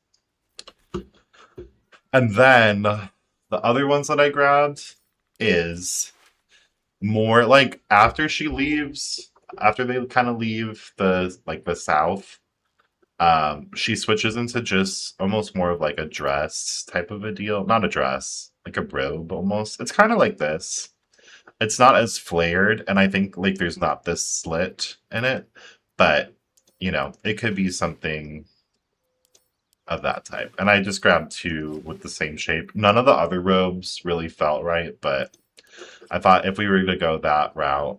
And then the other ones that I grabbed is more like after she leaves, after they kind of leave the south, she switches into just almost more of like a dress type of a deal. Not a dress, like a robe almost. It's kind of like this. It's not as flared, and I think like there's not this slit in it, but it could be something of that type. And I just grabbed 2 with the same shape. None of the other robes really felt right, but I thought if we were to go that route,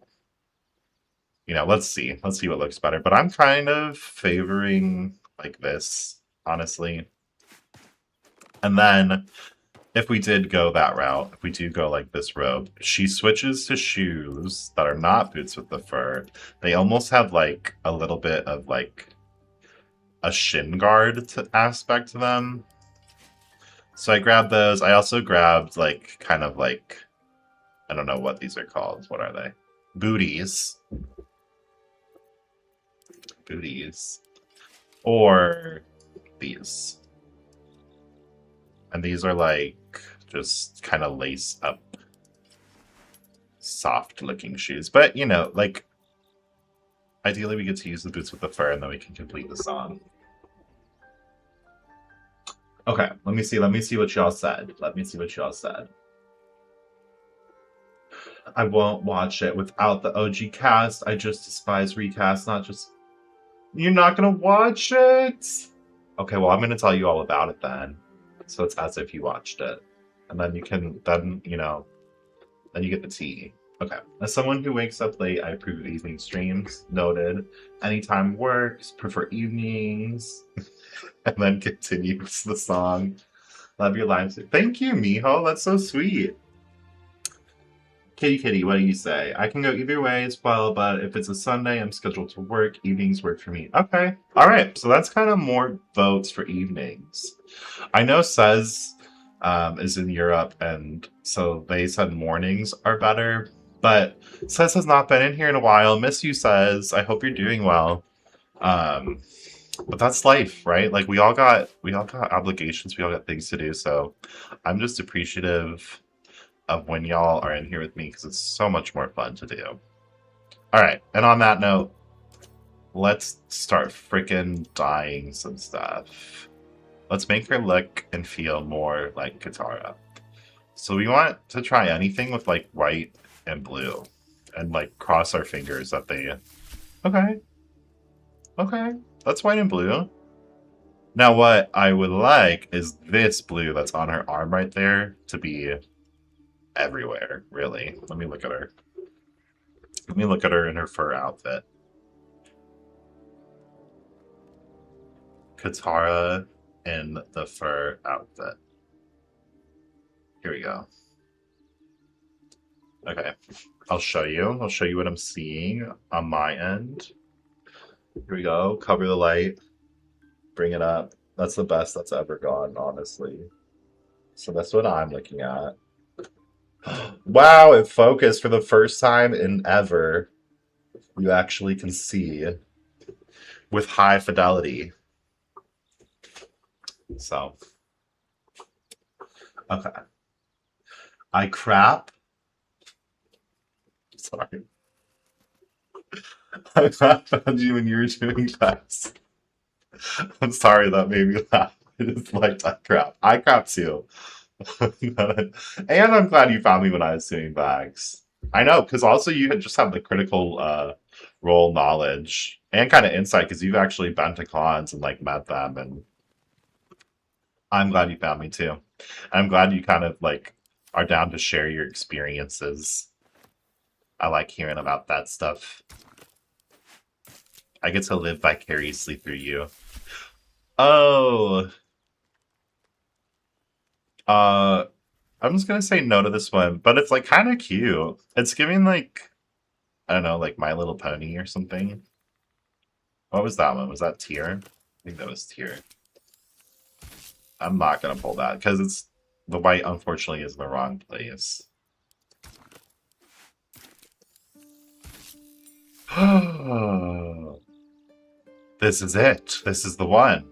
let's see. Let's see what looks better. But I'm kind of favoring like this, honestly. And then if we did go that route, if we do go like this robe, she switches to shoes that are not boots with the fur. They almost have like a little bit of like a shin guard aspect to them. So I grabbed those. I also grabbed like kind of like, I don't know what these are called. What are they? Booties. Booties. Or these. And these are like just kind of lace up soft looking shoes. But like ideally we get to use the boots with the fur and then we can complete the song. Okay, let me see what y'all said. Let me see what y'all said. I won't watch it without the OG cast. I just despise recast, not just. You're not gonna watch it? Okay, well, I'm gonna tell you all about it then. So it's as if you watched it. And then then you get the tea. Okay. As someone who wakes up late, I approve of evening streams. Noted. Anytime works, prefer evenings. And then continues the song. Love your lives. Thank you, Miho. That's so sweet. Kitty, what do you say? I can go either way as well, but if it's a Sunday, I'm scheduled to work. Evenings work for me. Okay. All right. So that's kind of more votes for evenings. I know Says is in Europe, and so they said mornings are better. But Says has not been in here in a while. Miss you, Says. I hope you're doing well. But that's life, right? Like we all got obligations, we all got things to do. So I'm just appreciative of when y'all are in here with me because it's so much more fun to do. All right, and on that note, let's start freaking dyeing some stuff. Let's make her look and feel more like Katara. So we want to try anything with like white and blue and like cross our fingers that they. Okay, that's white and blue. Now what I would like is this blue that's on her arm right there to be everywhere, really. Let me look at her. Let me look at her in her fur outfit. Katara in the fur outfit. Here we go. Okay. I'll show you. I'll show you what I'm seeing on my end. Here we go. Cover the light. Bring it up. That's the best that's ever gone, honestly. So that's what I'm looking at. Wow, it focused for the first time in ever. You actually can see with high fidelity. So, okay. I crap. Sorry. I laughed at you when you were doing that. I'm sorry that made me laugh. I just like I crap. I crap too. And I'm glad you found me when I was doing bags. I know, because also you had just have the critical role knowledge and kind of insight because you've actually been to cons and like met them, and I'm glad you found me too. I'm glad you kind of like are down to share your experiences. I like hearing about that stuff. I get to live vicariously through you. Oh, uh, I'm just gonna say no to this one, but it's like kind of cute. It's giving like I don't know, like My Little Pony or something. What was that one? Was that Tier? I think that was Tier. I'm not gonna pull that because it's the white. Unfortunately, is in the wrong place. This is it. This is the one.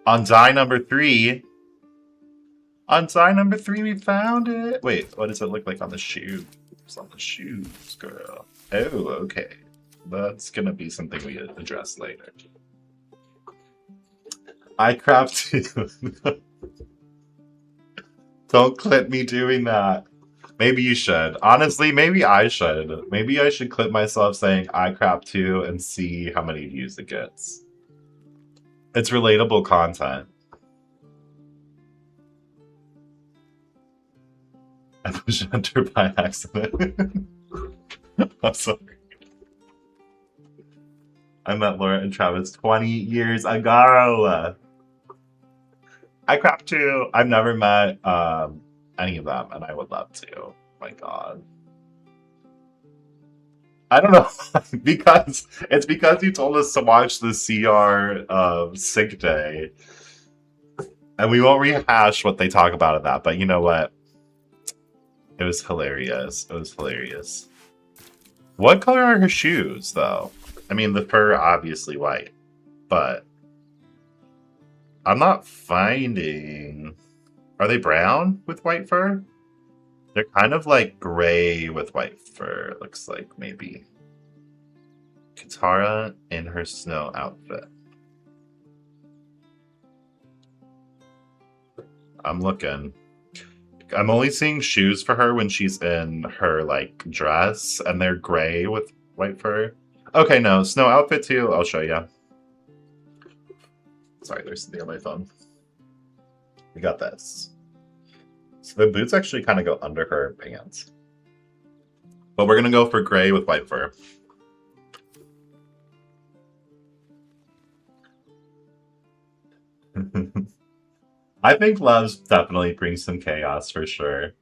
On die number 3. On die number 3, we found it. Wait, what does it look like on the shoes? On the shoes, girl. Oh, okay. That's gonna be something we address later. I craft too. Don't clip me doing that. Maybe you should. Honestly, maybe I should. Maybe I should clip myself saying I crap too and see how many views it gets. It's relatable content. I pushed enter by accident. I'm sorry. I met Laura and Travis 20 years ago. I crap too. I've never met any of them, and I would love to. Oh my god. I don't know because it's because you told us to watch the CR Sick Day, and we won't rehash what they talk about in that. But you know what? It was hilarious. It was hilarious. What color are her shoes, though? I mean, the fur obviously white, but I'm not finding. Are they brown with white fur? They're kind of like gray with white fur. It looks like maybe. Katara in her snow outfit. I'm looking. I'm only seeing shoes for her when she's in her like dress, and they're gray with white fur. Okay, no, snow outfit too. I'll show you. Sorry, there's something on my phone. We got this. So the boots actually kind of go under her pants, but we're gonna go for gray with white fur. I think Loves definitely brings some chaos for sure.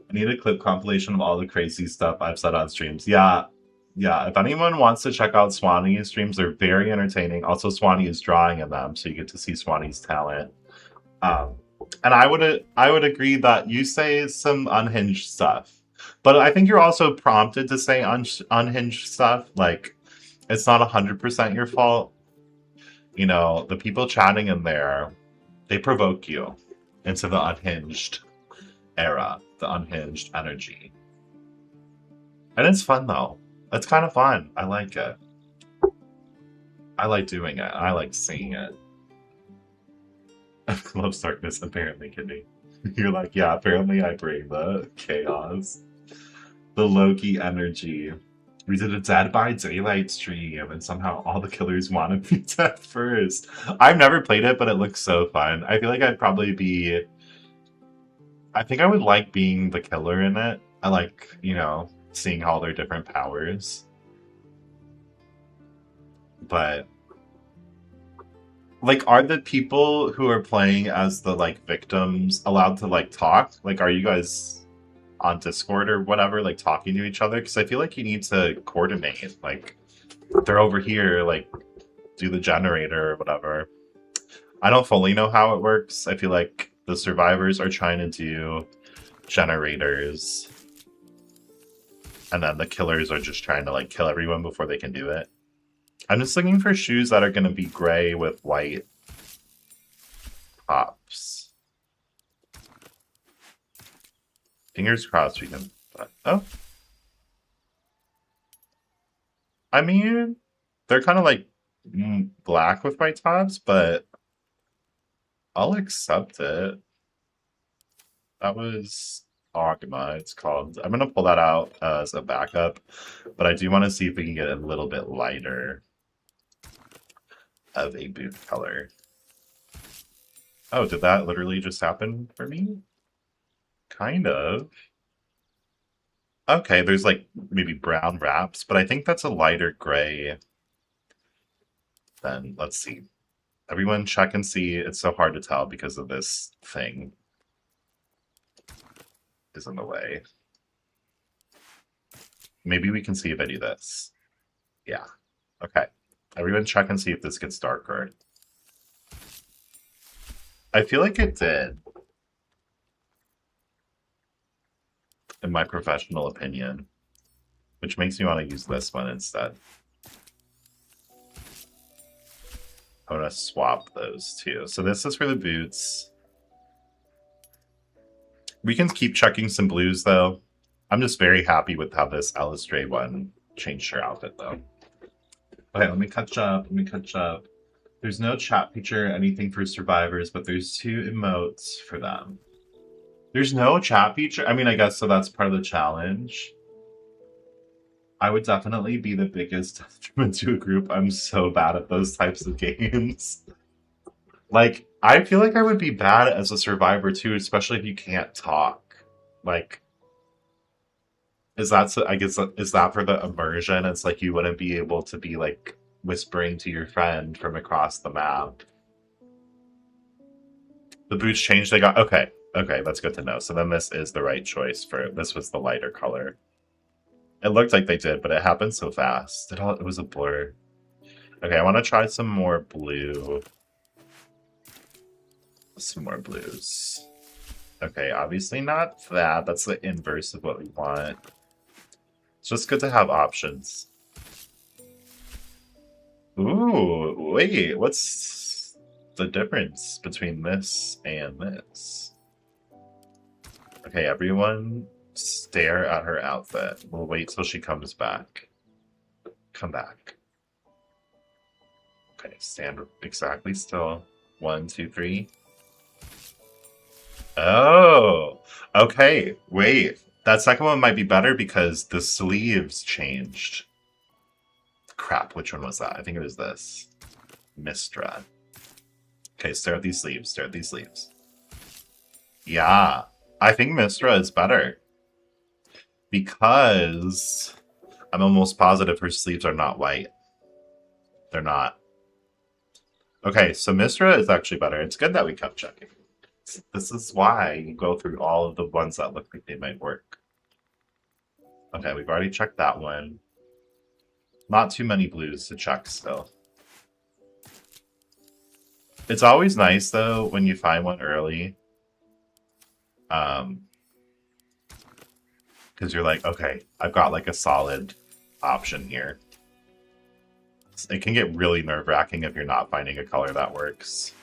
I need a clip compilation of all the crazy stuff I've said on streams. Yeah, yeah. If anyone wants to check out Swanee's streams, they're very entertaining. Also, Swanee is drawing in them, so you get to see Swanee's talent. Um, and I would agree that you say some unhinged stuff, but I think you're also prompted to say unhinged stuff. Like it's not 100% your fault. You know, the people chatting in there, they provoke you into the unhinged era, the unhinged energy. And it's fun though. It's kind of fun. I like it. I like doing it. I like seeing it. Love darkness, apparently, Kitty. You're like, yeah, apparently I bring the chaos. The Loki energy. We did a Dead by Daylight stream, and somehow all the killers want to be dead first. I've never played it, but it looks so fun. I feel like I'd probably be. I think I would like being the killer in it. I like, you know, seeing all their different powers. But. Like, are the people who are playing as the, like, victims allowed to, like, talk? Like, are you guys on Discord or whatever, like, talking to each other? Because I feel like you need to coordinate, like, they're over here, like, do the generator or whatever. I don't fully know how it works. I feel like the survivors are trying to do generators, and then the killers are just trying to, like, kill everyone before they can do it. I'm just looking for shoes that are going to be gray with white tops. Fingers crossed we can... Oh. I mean, they're kind of like black with white tops, but I'll accept it. That was Ogma, it's called. I'm going to pull that out as a backup, but I do want to see if we can get a little bit lighter of a boot color. Oh, did that literally just happen for me? Kind of. Okay, there's like maybe brown wraps, but I think that's a lighter gray. Then let's see. Everyone check and see. It's so hard to tell because of this thing is in the way. Maybe we can see if I do this. Yeah. Okay. Everyone check and see if this gets darker. I feel like it did. In my professional opinion. Which makes me want to use this one instead. I want to swap those two. So this is for the boots. We can keep checking some blues though. I'm just very happy with how this Alistair one changed her outfit though. Okay, let me catch up. There's no chat feature, anything for survivors, but there's 2 emotes for them. There's no chat feature? I mean, I guess so that's part of the challenge. I would definitely be the biggest detriment to a group. I'm so bad at those types of games. Like, I feel like I would be bad as a survivor too, especially if you can't talk. Like, is that for the immersion? It's like you wouldn't be able to be like whispering to your friend from across the map. The boots changed. They got okay, that's good to know. So then this is the right choice for this was the lighter color. It looked like they did, but it happened so fast. It was a blur. Okay, I want to try some more blue. Some more blues. Okay, obviously not that. That's the inverse of what we want. It's just good to have options. Ooh, wait, what's the difference between this and this? Okay, everyone stare at her outfit. We'll wait till she comes back. Come back. Okay, stand exactly still. 1, 2, 3. Oh, okay. Wait, that second one might be better because the sleeves changed. Crap, which one was that? I think it was this. Mistra. Okay, stare at these sleeves. Stare at these sleeves. Yeah, I think Mistra is better. Because I'm almost positive her sleeves are not white. They're not. Okay, so Mistra is actually better. It's good that we kept checking. This is why you go through all of the ones that look like they might work. Okay, we've already checked that one. Not too many blues to check still. It's always nice, though, when you find one early. Because you're like, okay, I've got like a solid option here. It can get really nerve-wracking if you're not finding a color that works.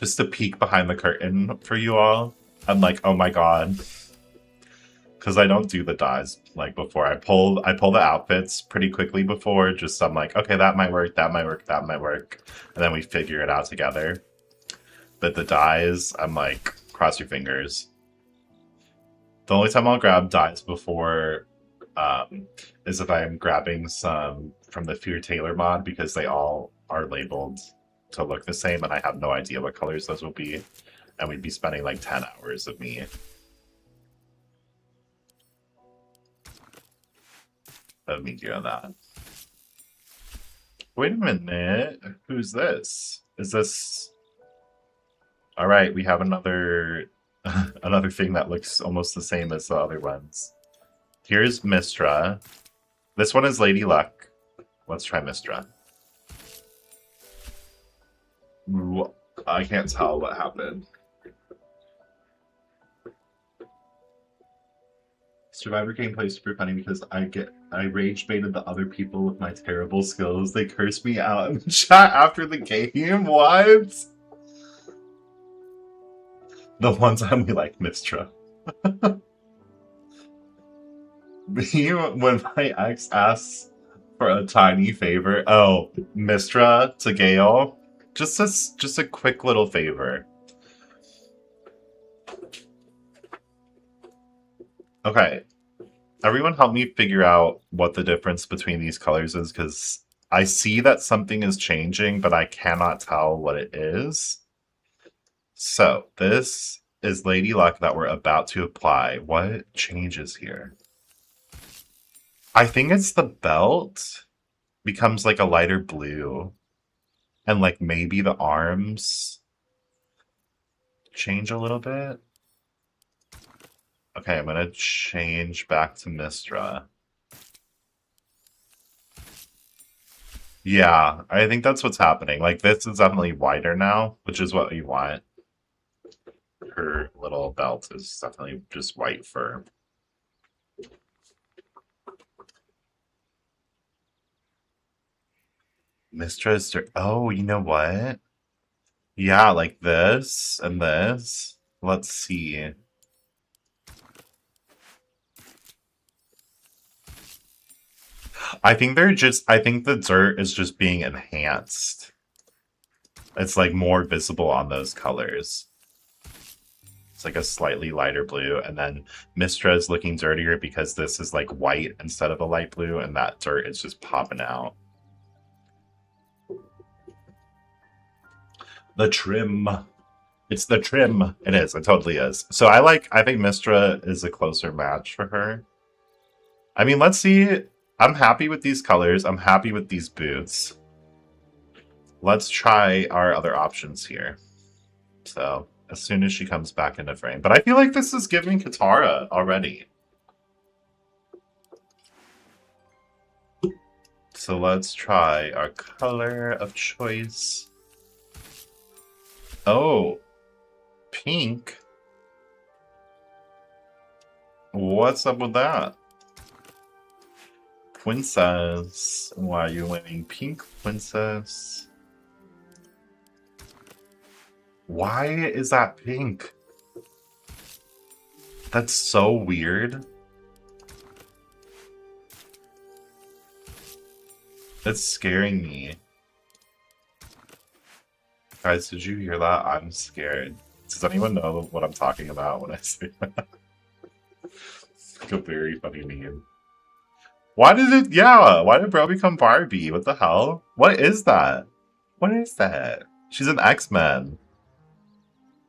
Just to peek behind the curtain for you all, I'm like, oh my god. Because I don't do the dyes like before. I pull the outfits pretty quickly before, just I'm like, okay, that might work, that might work, that might work. And then we figure it out together. But the dyes, I'm like, cross your fingers. The only time I'll grab dyes before is if I'm grabbing some from the Fear Tailor mod because they all are labeled to look the same and I have no idea what colors those will be. And we'd be spending like 10 hours of me doing that. Wait a minute. Who's this? Is this... Alright, we have another another thing that looks almost the same as the other ones. Here's Mistra. This one is Lady Luck. Let's try Mistra. I can't tell what happened. Survivor gameplay is super funny because I rage baited the other people with my terrible skills. They cursed me out in the chat after the game. What? The one time we like Mistra. Me when my ex asks for a tiny favor. Oh, Mistra to Gale. Just a quick little favor. Okay. Everyone help me figure out what the difference between these colors is, because I see that something is changing, but I cannot tell what it is. So, this is Lady Luck that we're about to apply. What changes here? I think it's the belt becomes like a lighter blue. And like maybe the arms change a little bit. Okay, I'm gonna change back to Mistra. Yeah, I think that's what's happening. Like, this is definitely wider now, which is what you want. Her little belt is definitely just white fur. Mistress, oh, you know what? Yeah, like this and this. Let's see. I think I think the dirt is just being enhanced. It's like more visible on those colors. It's like a slightly lighter blue, and then Mistra is looking dirtier because this is like white instead of a light blue, and that dirt is just popping out. The trim. It's the trim. It is. It totally is. So I think Mistra is a closer match for her. I mean, let's see. I'm happy with these colors. I'm happy with these boots. Let's try our other options here. So, as soon as she comes back into frame. But I feel like this is giving Katara already. So let's try our color of choice. Oh, pink. What's up with that? Princess. Why are you wearing pink, princess? Why is that pink? That's so weird. That's scaring me. Guys, did you hear that? I'm scared. Does anyone know what I'm talking about when I say that? It's like a very funny meme. Why did it? Yeah, why did bro become Barbie? What the hell? What is that? What is that? She's an X-Men.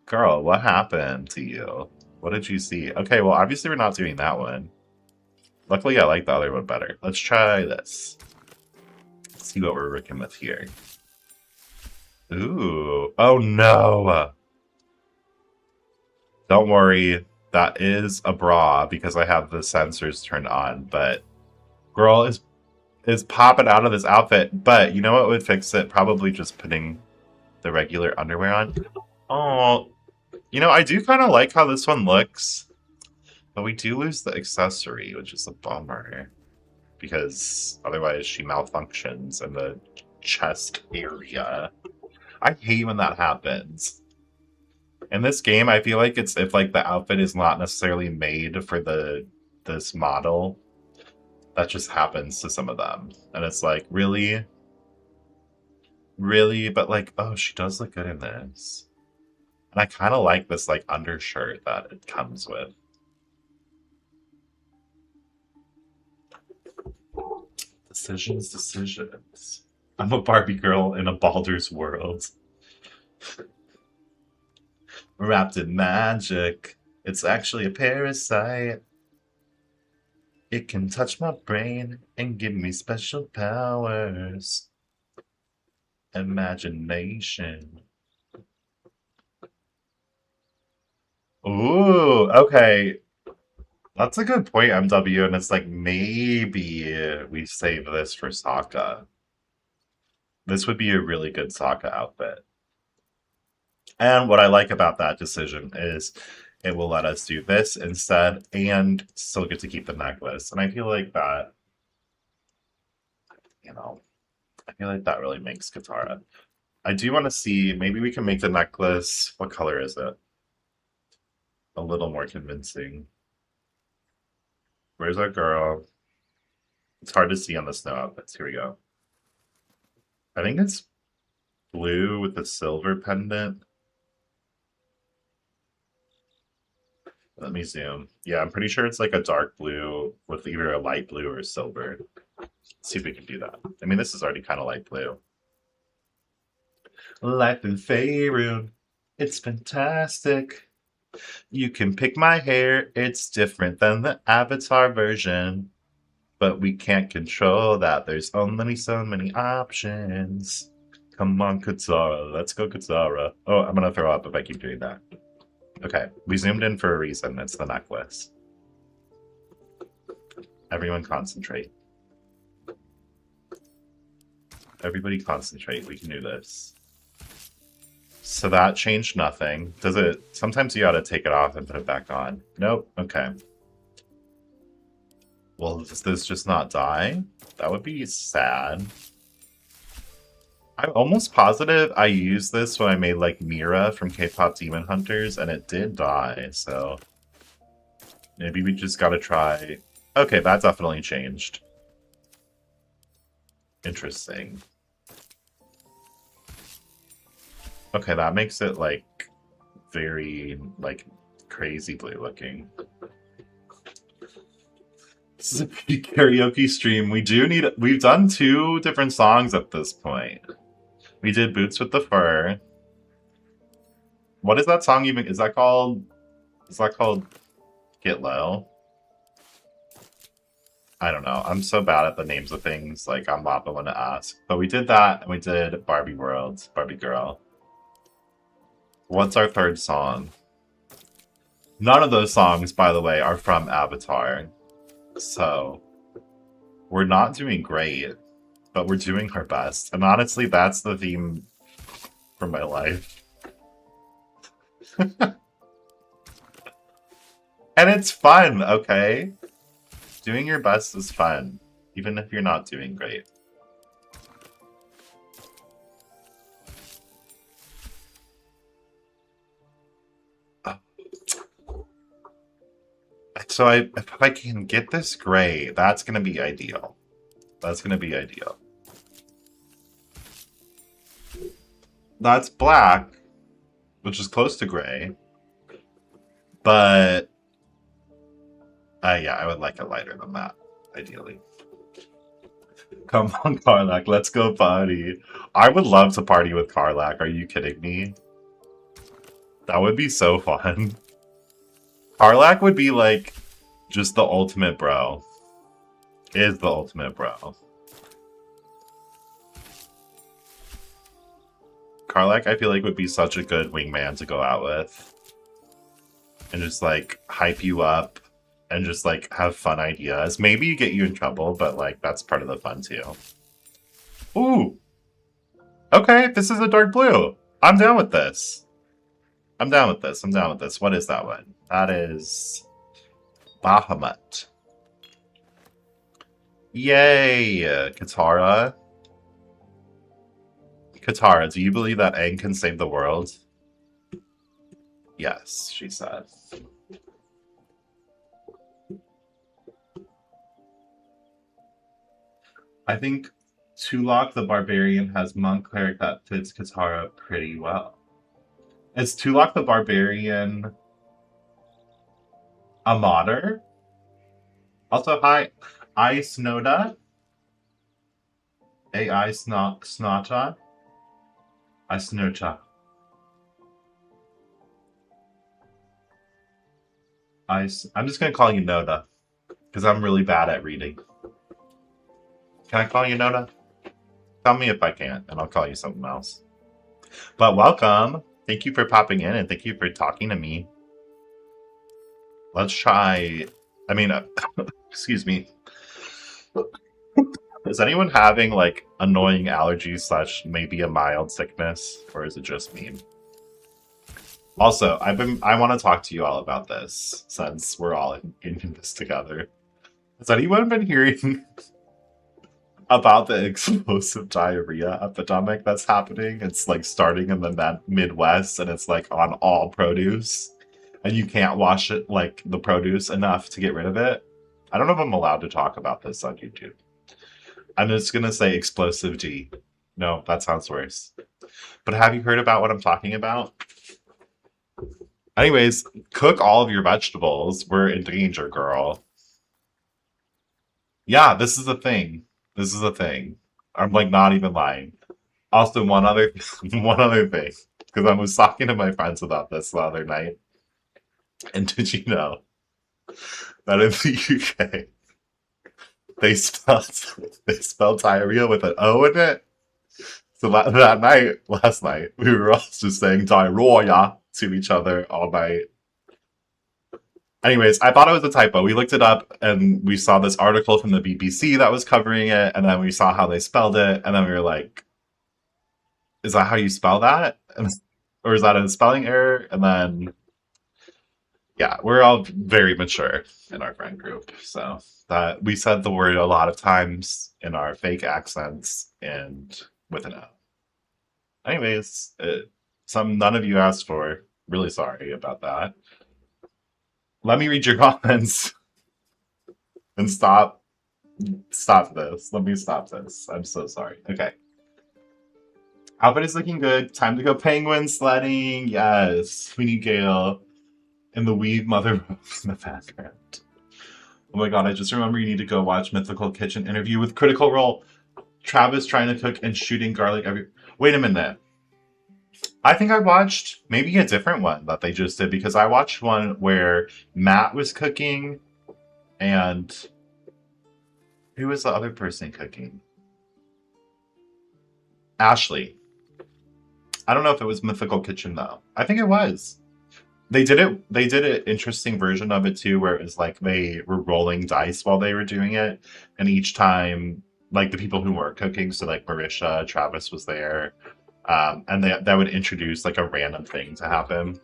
Girl, what happened to you? What did you see? Okay, well, obviously we're not doing that one. Luckily, I like the other one better. Let's try this. Let's see what we're working with here. Ooh. Oh, no. Don't worry. That is a bra because I have the sensors turned on, but girl is popping out of this outfit. But you know what would fix it? Probably just putting the regular underwear on. Oh, you know, I do kind of like how this one looks, but we do lose the accessory, which is a bummer, because otherwise she malfunctions in the chest area. I hate when that happens. In this game, I feel like it's if like the outfit is not necessarily made for this model, that just happens to some of them. And it's like, really? Really? But like, oh, she does look good in this. And I kind of like this like undershirt that it comes with. Decisions. I'm a Barbie girl in a Baldur's world. Wrapped in magic. It's actually a parasite. It can touch my brain and give me special powers. Imagination. Ooh, okay. That's a good point, MW, and it's like maybe we save this for Sokka. This would be a really good Sokka outfit. And what I like about that decision is it will let us do this instead and still get to keep the necklace. And I feel like that, you know, I feel like that really makes Katara. I do want to see, maybe we can make the necklace, what color is it? A little more convincing. Where's our girl? It's hard to see on the snow outfits. Here we go. I think it's blue with a silver pendant. Let me zoom. Yeah, I'm pretty sure it's like a dark blue with either a light blue or silver. Let's see if we can do that. I mean, this is already kind of light blue. Life in Faerun, it's fantastic. You can pick my hair, it's different than the Avatar version. But we can't control that. There's only so many options. Come on, Katara. Let's go, Katara. Oh, I'm gonna throw up if I keep doing that. Okay, we zoomed in for a reason. It's the necklace. Everyone concentrate. Everybody concentrate. We can do this. So that changed nothing. Does it? Sometimes you gotta take it off and put it back on. Nope. Okay. Well, does this just not die? That would be sad. I'm almost positive I used this when I made like Mira from K-pop Demon Hunters, and it did die, so maybe we just gotta try. Okay, that definitely changed. Interesting. Okay, that makes it like very like crazy blue looking. This is a karaoke stream. We've done 2 different songs at this point. We did Boots with the Fur. What is that song even? Is that called Get Low? I don't know. I'm so bad at the names of things. Like, I'm not the one to ask. But we did that, and we did Barbie World, Barbie Girl. What's our 3rd song? None of those songs, by the way, are from Avatar. So, we're not doing great, but we're doing our best. And honestly, that's the theme for my life. And it's fun, okay? Doing your best is fun, even if you're not doing great. So if I can get this gray, that's going to be ideal. That's going to be ideal. That's black, which is close to gray. But, yeah, I would like it lighter than that, ideally. Come on, Karlak, let's go party. I would love to party with Karlak. Are you kidding me? That would be so fun. Karlak would be like just the ultimate bro. Is the ultimate bro. Karlak, I feel like, would be such a good wingman to go out with. And just like hype you up and just like have fun ideas. Maybe get you in trouble, but like that's part of the fun too. Ooh. Okay, this is a dark blue. I'm down with this. I'm down with this. I'm down with this. What is that one? That is Bahamut. Yay, Katara. Katara, do you believe that Aang can save the world? Yes, she said. I think Tulok the Barbarian has monk cleric that fits Katara pretty well. Is Tulok the Barbarian a modder? Also, hi, Snoda. AI Snota. Snurcha. I'm just gonna call you Noda, because I'm really bad at reading. Can I call you Noda? Tell me if I can't, and I'll call you something else. But welcome. Thank you for popping in, and thank you for talking to me. Let's try I mean, excuse me. Is anyone having like annoying allergies slash maybe a mild sickness, or is it just me? Also, I want to talk to you all about this since we're all in this together. Has anyone been hearing about the explosive diarrhea epidemic that's happening? It's like starting in the Midwest and it's like on all produce, and you can't wash it like the produce enough to get rid of it. I don't know if I'm allowed to talk about this on YouTube. I'm just gonna say explosive D. No, that sounds worse. But have you heard about what I'm talking about? Anyways, cook all of your vegetables. We're in danger, girl. Yeah, this is a thing. This is a thing. I'm like not even lying. Also, one other one other thing, because I was talking to my friends about this the other night, and did you know that in the UK they spelled they spelled diarrhea with an O in it? So that night, last night, we were all just saying diarrhea to each other all night. Anyways, I thought it was a typo. We looked it up and we saw this article from the BBC that was covering it, and then we saw how they spelled it, and then we were like, is that how you spell that? Or is that a spelling error? And then, yeah, we're all very mature in our friend group. So that we said the word a lot of times in our fake accents and with an O. Anyways, some none of you asked for. Really sorry about that. Let me read your comments and stop this. Let me stop this. I'm so sorry. Okay. Outfit is looking good. Time to go penguin sledding. Yes. We need Gale and the weave mother in the background. Oh my god, I just remember you need to go watch Mythical Kitchen interview with Critical Role. Travis trying to cook and shooting garlic every. Wait a minute. I think I watched maybe a different one that they just did because I watched one where Matt was cooking and who was the other person cooking? Ashley. I don't know if it was Mythical Kitchen though. I think it was. They did an interesting version of it too, where it was like they were rolling dice while they were doing it, and each time like the people who weren't cooking, so like Marisha, Travis was there, and that would introduce like a random thing to happen.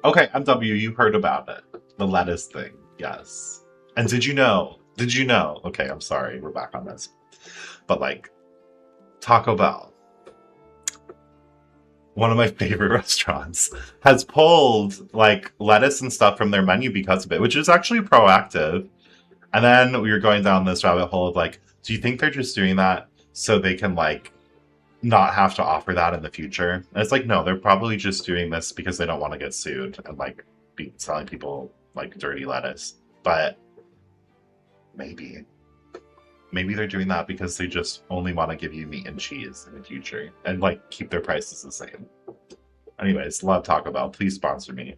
Okay, MW, you heard about it. The lettuce thing, yes. And did you know? Did you know? Okay, I'm sorry, we're back on this. But like Taco Bell, one of my favorite restaurants, has pulled like lettuce and stuff from their menu because of it, which is actually proactive. And then we were going down this rabbit hole of like, do you think they're just doing that so they can like not have to offer that in the future? And it's like, no, they're probably just doing this because they don't want to get sued and like be selling people like dirty lettuce. But maybe. Maybe they're doing that because they just only want to give you meat and cheese in the future and like keep their prices the same. Anyways, love Taco Bell. Please sponsor me.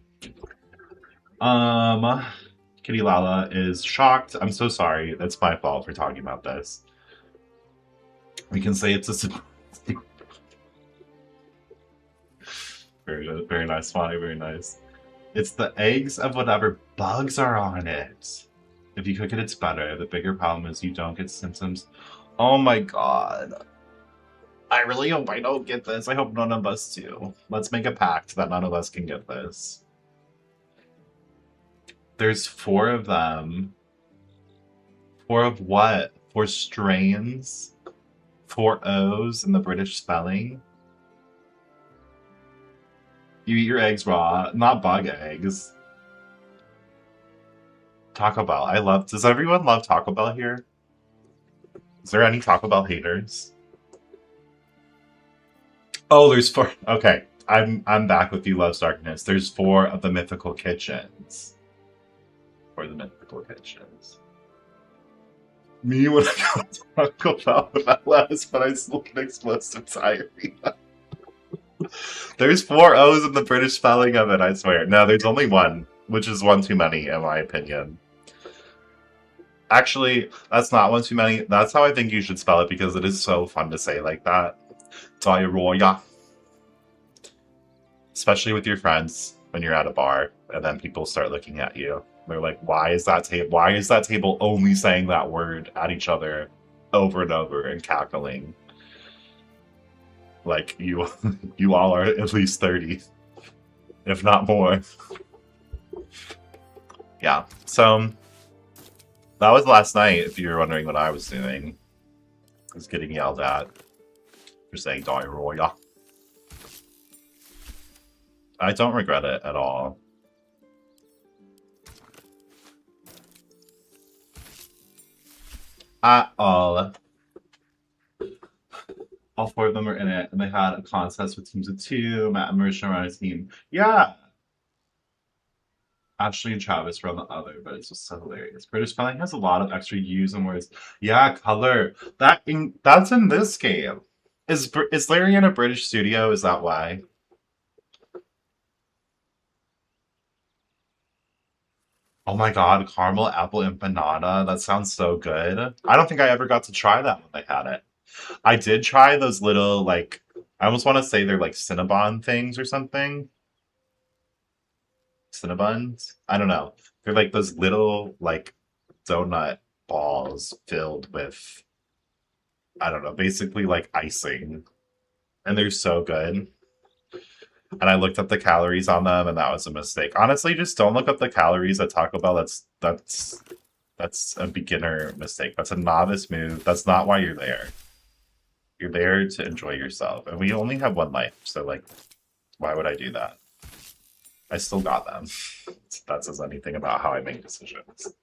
Kitty Lala is shocked. I'm so sorry. That's my fault for talking about this. We can say it's a very good, very nice, Fonny, very nice. It's the eggs of whatever bugs are on it. If you cook it, it's better. The bigger problem is you don't get symptoms. Oh my god. I really hope I don't get this. I hope none of us do. Let's make a pact that none of us can get this. There's 4 of them. 4 of what? 4 strains? 4 O's in the British spelling? You eat your eggs raw, not bug eggs. Taco Bell. I love. Does everyone love Taco Bell here? Is there any Taco Bell haters? Oh, there's 4. Okay, I'm back with you, Love's Darkness. There's 4 of the mythical kitchens. For the mythical kitchens. Me when I go to Taco Bell with AtLA, but I still get explosive diarrhea. There's 4 O's in the British spelling of it, I swear. No, there's only 1, which is 1 too many, in my opinion. Actually, that's not 1 too many. That's how I think you should spell it, because it is so fun to say like that. Diarrhea. Especially with your friends when you're at a bar, and then people start looking at you. They're like, why is that table only saying that word at each other over and over and cackling? Like you you all are at least 30, if not more. Yeah. So that was last night, if you were wondering what I was doing. I was getting yelled at for saying Dairoya. I don't regret it at all. At all. All four of them were in it, and they had a contest with teams of two. Matt and Marisha were on a team. Yeah, Ashley and Travis were on the other, but it's just so hilarious. British spelling has a lot of extra U's and words. Yeah, color. That's in this game. Is Larry in a British studio? Is that why? Oh my god, caramel, apple, and banana. That sounds so good. I don't think I ever got to try that when they had it. I did try those little, like, I almost want to say they're like Cinnabon things or something. Cinnabuns? I don't know. They're like those little, like, donut balls filled with, I don't know, basically like icing. And they're so good. And I looked up the calories on them, and that was a mistake. Honestly, just don't look up the calories at Taco Bell. That's a beginner mistake. That's a novice move. That's not why you're there. You're there to enjoy yourself. And we only have one life, so like, why would I do that? I still got them. That says anything about how I make decisions.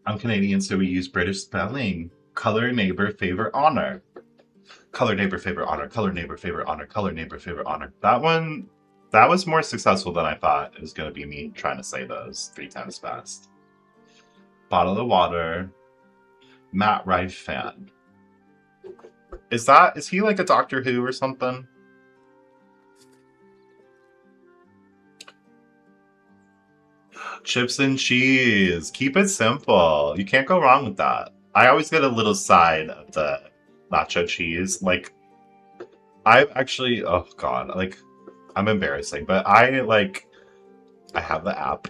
I'm Canadian, so we use British spelling. Color, neighbor, favor, honor. Color, neighbor, favor, honor. Color, neighbor, favor, honor. Color, neighbor, favor, honor. That one, that was more successful than I thought it was going to be me trying to say those 3 times fast. Bottle of water. Matt Rife fan. Is he like a Doctor Who or something? Chips and cheese. Keep it simple. You can't go wrong with that. I always get a little side of the nacho cheese. Like, I actually, oh god, like, I'm embarrassing, but I have the app.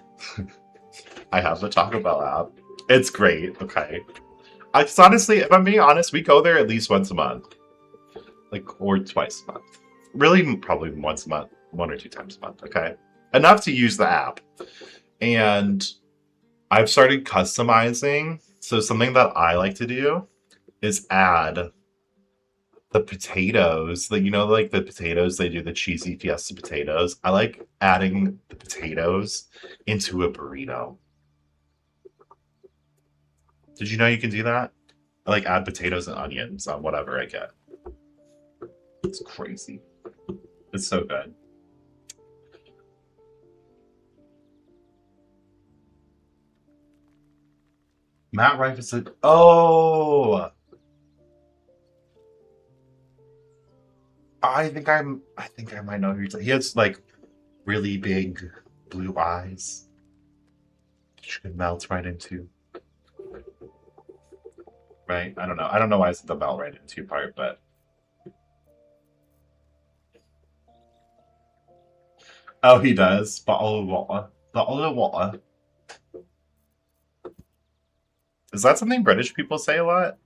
I have the Taco Bell app. It's great, okay. I just honestly, if I'm being honest, we go there at least once a month. Like, or twice a month. Really, probably once a month, 1 or 2 times a month, okay? Enough to use the app. And I've started customizing. So something that I like to do is add the potatoes. Like, you know, like the potatoes, they do the cheesy fiesta potatoes. I like adding the potatoes into a burrito. Did you know you can do that? I like add potatoes and onions on whatever I get. It's crazy. It's so good. Matt Rife is like, oh, I think I might know who you're talking. He has like really big blue eyes that you can melt right into. Right? I don't know. I don't know why I said the melt right into part, but oh, he does. Bottle of water. Bottle of water. Is that something British people say a lot?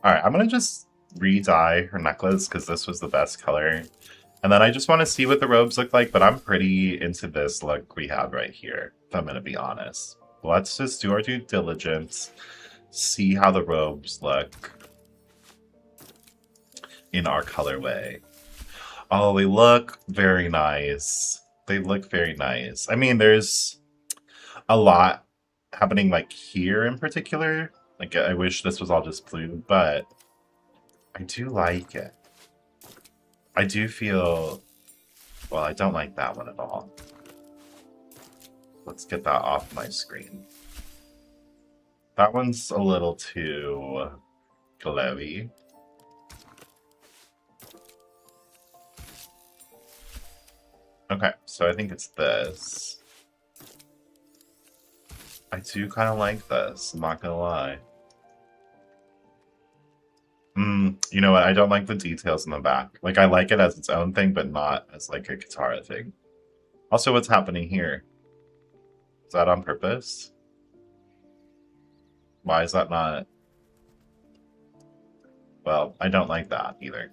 All right, I'm gonna just re-dye her necklace because this was the best color. And then I just want to see what the robes look like, but I'm pretty into this look we have right here, if I'm gonna be honest. Let's just do our due diligence, see how the robes look in our colorway. Oh, they look very nice. They look very nice. I mean, there's a lot happening like here in particular. Like, I wish this was all just blue, but I do like it. I do feel, well, I don't like that one at all. Let's get that off my screen. That one's a little too glowy. Okay, so I think it's this. I do kind of like this, I'm not gonna lie. You know what? I don't like the details in the back. Like, I like it as its own thing, but not as like a Katara thing. Also, what's happening here? Is that on purpose? Why is that not? Well, I don't like that either.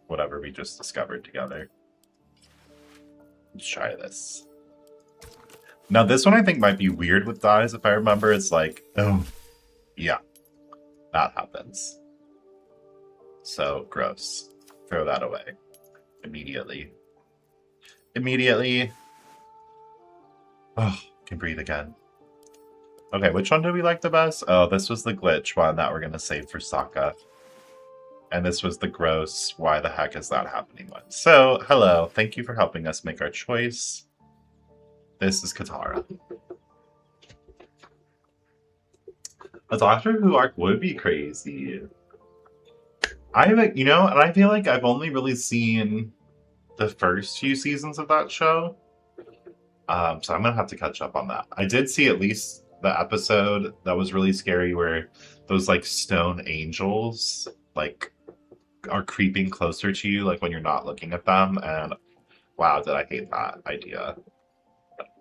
Whatever we just discovered together. Let's try this. Now, this one I think might be weird with dyes. If I remember, it's like, oh, yeah, that happens. So gross. Throw that away. Immediately. Immediately. Oh, can breathe again. Okay, which one do we like the best? Oh, this was the glitch one that we're going to save for Sokka. And this was the gross, why the heck is that happening one. So, hello. Thank you for helping us make our choice. This is Katara. A Doctor Who arc would be crazy. And I feel like I've only really seen the first few seasons of that show. So I'm gonna have to catch up on that. I did see at least the episode that was really scary where those like stone angels like are creeping closer to you like when you're not looking at them, and wow, did I hate that idea.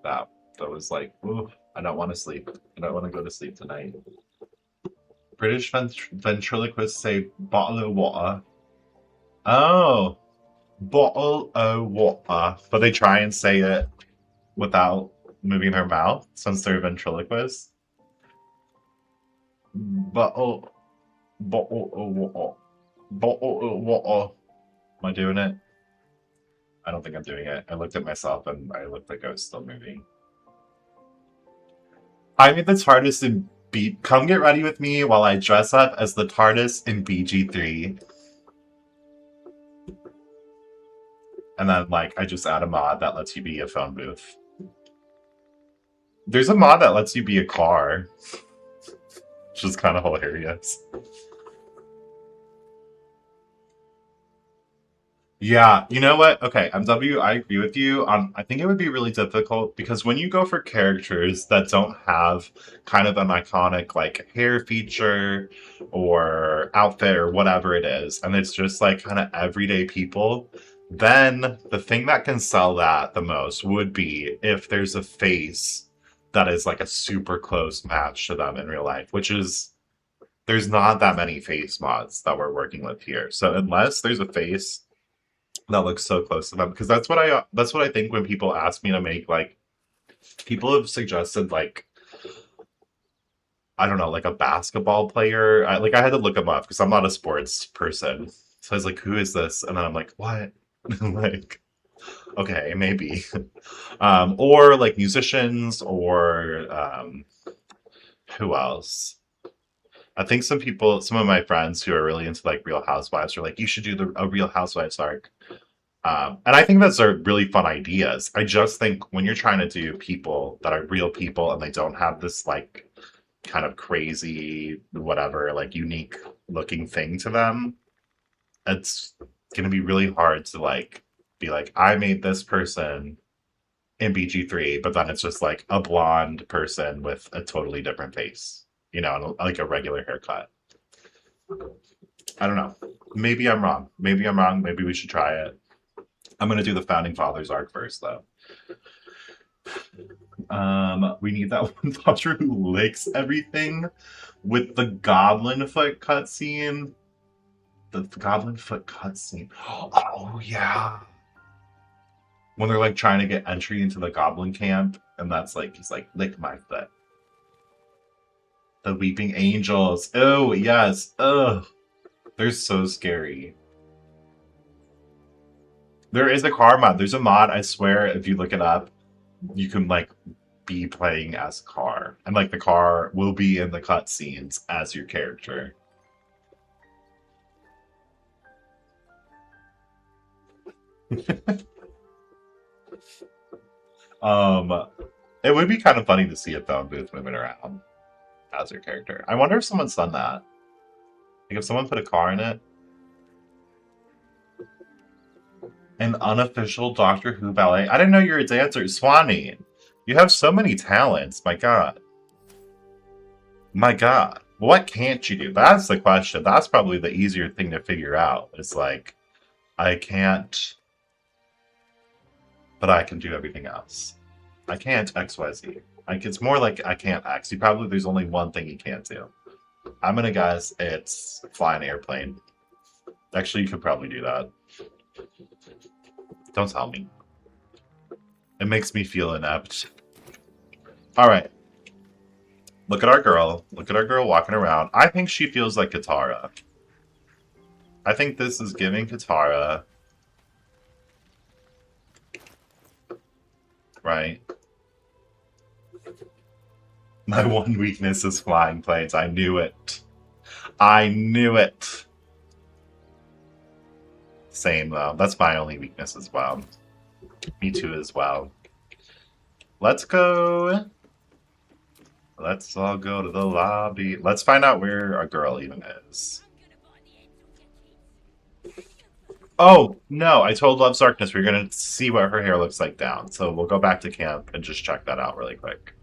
That was like, ooh, I don't want to sleep. I don't want to go to sleep tonight. British ventriloquists say bottle of water. Oh, bottle of water. But they try and say it without moving their mouth since they're ventriloquists. Bottle of water. Bottle of water. Am I doing it? I don't think I'm doing it. I looked at myself and I looked like I was still moving. I made the TARDIS in Come get ready with me while I dress up as the TARDIS in BG3. And then, like, I just add a mod that lets you be a phone booth. There's a mod that lets you be a car. Which is kind of hilarious. Yeah, you know what? Okay, MW, I agree with you. I think it would be really difficult because when you go for characters that don't have kind of an iconic like hair feature or outfit or whatever it is, and it's just like kind of everyday people, then the thing that can sell that the most would be if there's a face that is like a super close match to them in real life, which is there's not that many face mods that we're working with here. So unless there's a face that looks so close to them, because that's what I think when people ask me to make like people have suggested like I don't know like a basketball player. I had to look them up because I'm not a sports person, so I was like, who is this? And then I'm like, what? Like, okay, maybe. Or like musicians or who else? I think some of my friends who are really into like Real Housewives are like, you should do a Real Housewives arc. And I think those are really fun ideas. I just think when you're trying to do people that are real people and they don't have this like kind of crazy, whatever, like unique looking thing to them, it's going to be really hard to like be like, I made this person in BG3, but then it's just like a blonde person with a totally different face, like a regular haircut. I don't know. Maybe I'm wrong. Maybe we should try it. I'm going to do the Founding Fathers arc first, though. We need that one Doctor who licks everything with the Goblin Foot cutscene. The Goblin Foot cutscene. Oh, yeah. When they're, like, trying to get entry into the Goblin camp, and that's, like, he's like, lick my foot. The Weeping Angels. Oh, yes. Ugh. They're so scary. There is a car mod. There's a mod, I swear, if you look it up, you can, like, be playing as a car. And, like, the car will be in the cutscenes as your character. It would be kind of funny to see a phone booth moving around as your character. I wonder if someone's done that. Like, if someone put a car in it. An unofficial Doctor Who ballet. I didn't know you're a dancer. Swanee, you have so many talents. My God. My God. What can't you do? That's the question. That's probably the easier thing to figure out. It's like, I can't but I can do everything else. I can't XYZ. Like, it's more like I can't X. You probably, there's only one thing you can't do. I'm gonna guess it's fly an airplane. Actually, you could probably do that. Don't tell me. It makes me feel inept. Alright. Look at our girl. Look at our girl walking around. I think she feels like Katara. I think this is giving Katara. Right? My one weakness is flying planes. I knew it. I knew it. Same though. That's my only weakness as well. Me too as well. Let's go. Let's all go to the lobby. Let's find out where our girl even is. Oh, no, I told Love's Darkness we are going to see what her hair looks like down. So we'll go back to camp and just check that out really quick.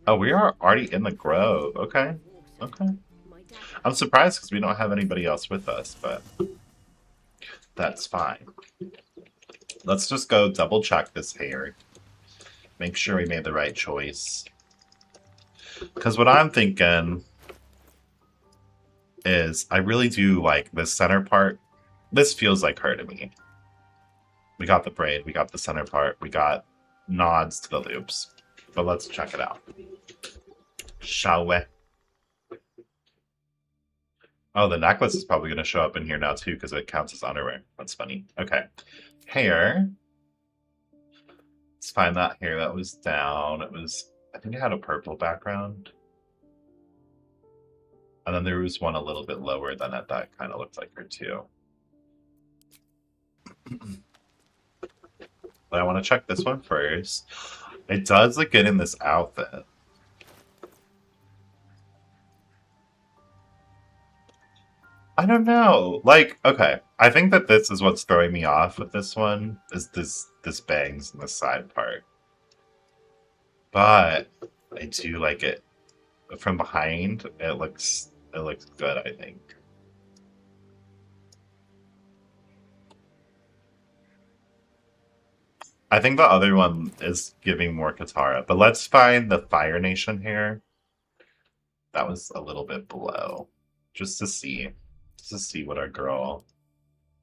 Oh, we are already in the grove. Okay. Okay. I'm surprised because we don't have anybody else with us, but that's fine. Let's just go double check this hair. Make sure we made the right choice. Because what I'm thinking is I really do like this center part. This feels like her to me. We got the braid, we got the center part, we got nods to the loops. But let's check it out. Shall we? Oh, the necklace is probably going to show up in here now too because it counts as underwear. That's funny. Okay. Hair. Let's find that hair that was down. It was, I think it had a purple background. And then there was one a little bit lower than it that kind of looked like her too. But I want to check this one first. It does look good in this outfit. I don't know. Like, okay. I think that this is what's throwing me off with this one, is this bangs in the side part. But I do like it. From behind, it looks good, I think. I think the other one is giving more Katara, but let's find the Fire Nation hair. That was a little bit below. Just to see what our girl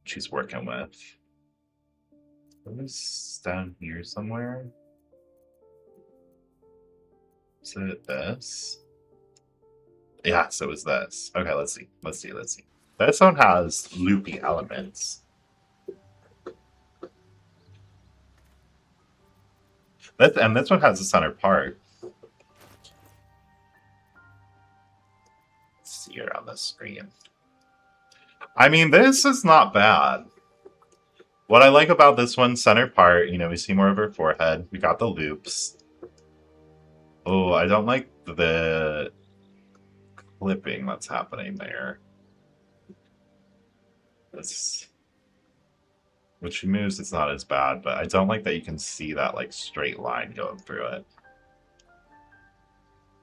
she's working with. It was down here somewhere. Is it this? Yes, it was this. Okay, let's see. Let's see. This one has loopy elements. And this one has the center part. Let's see her on the screen. I mean, this is not bad. What I like about this one, center part, you know, we see more of her forehead. We got the loops. Oh, I don't like the clipping that's happening there. This, when she moves, it's not as bad, but I don't like that you can see that like straight line going through it.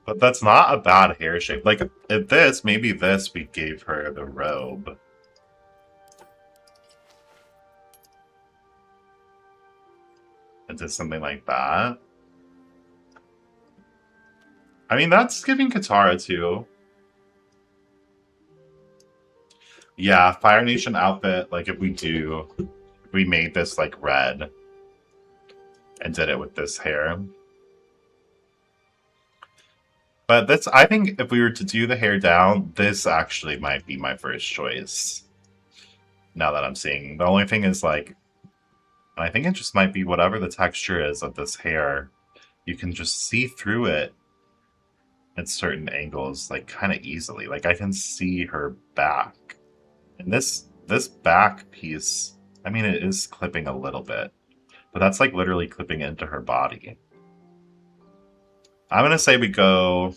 But that's not a bad hair shape. Like, if this, maybe this, we gave her the robe. And did something like that. I mean, that's giving Katara too. Yeah, Fire Nation outfit, like if we made this like red and did it with this hair. But this, I think if we were to do the hair down, this actually might be my first choice. Now that I'm seeing. The only thing is like, and I think it just might be whatever the texture is of this hair, you can just see through it at certain angles, like kind of easily. Like I can see her back. And this back piece, I mean, it is clipping a little bit, but that's like literally clipping into her body. I'm gonna say we go.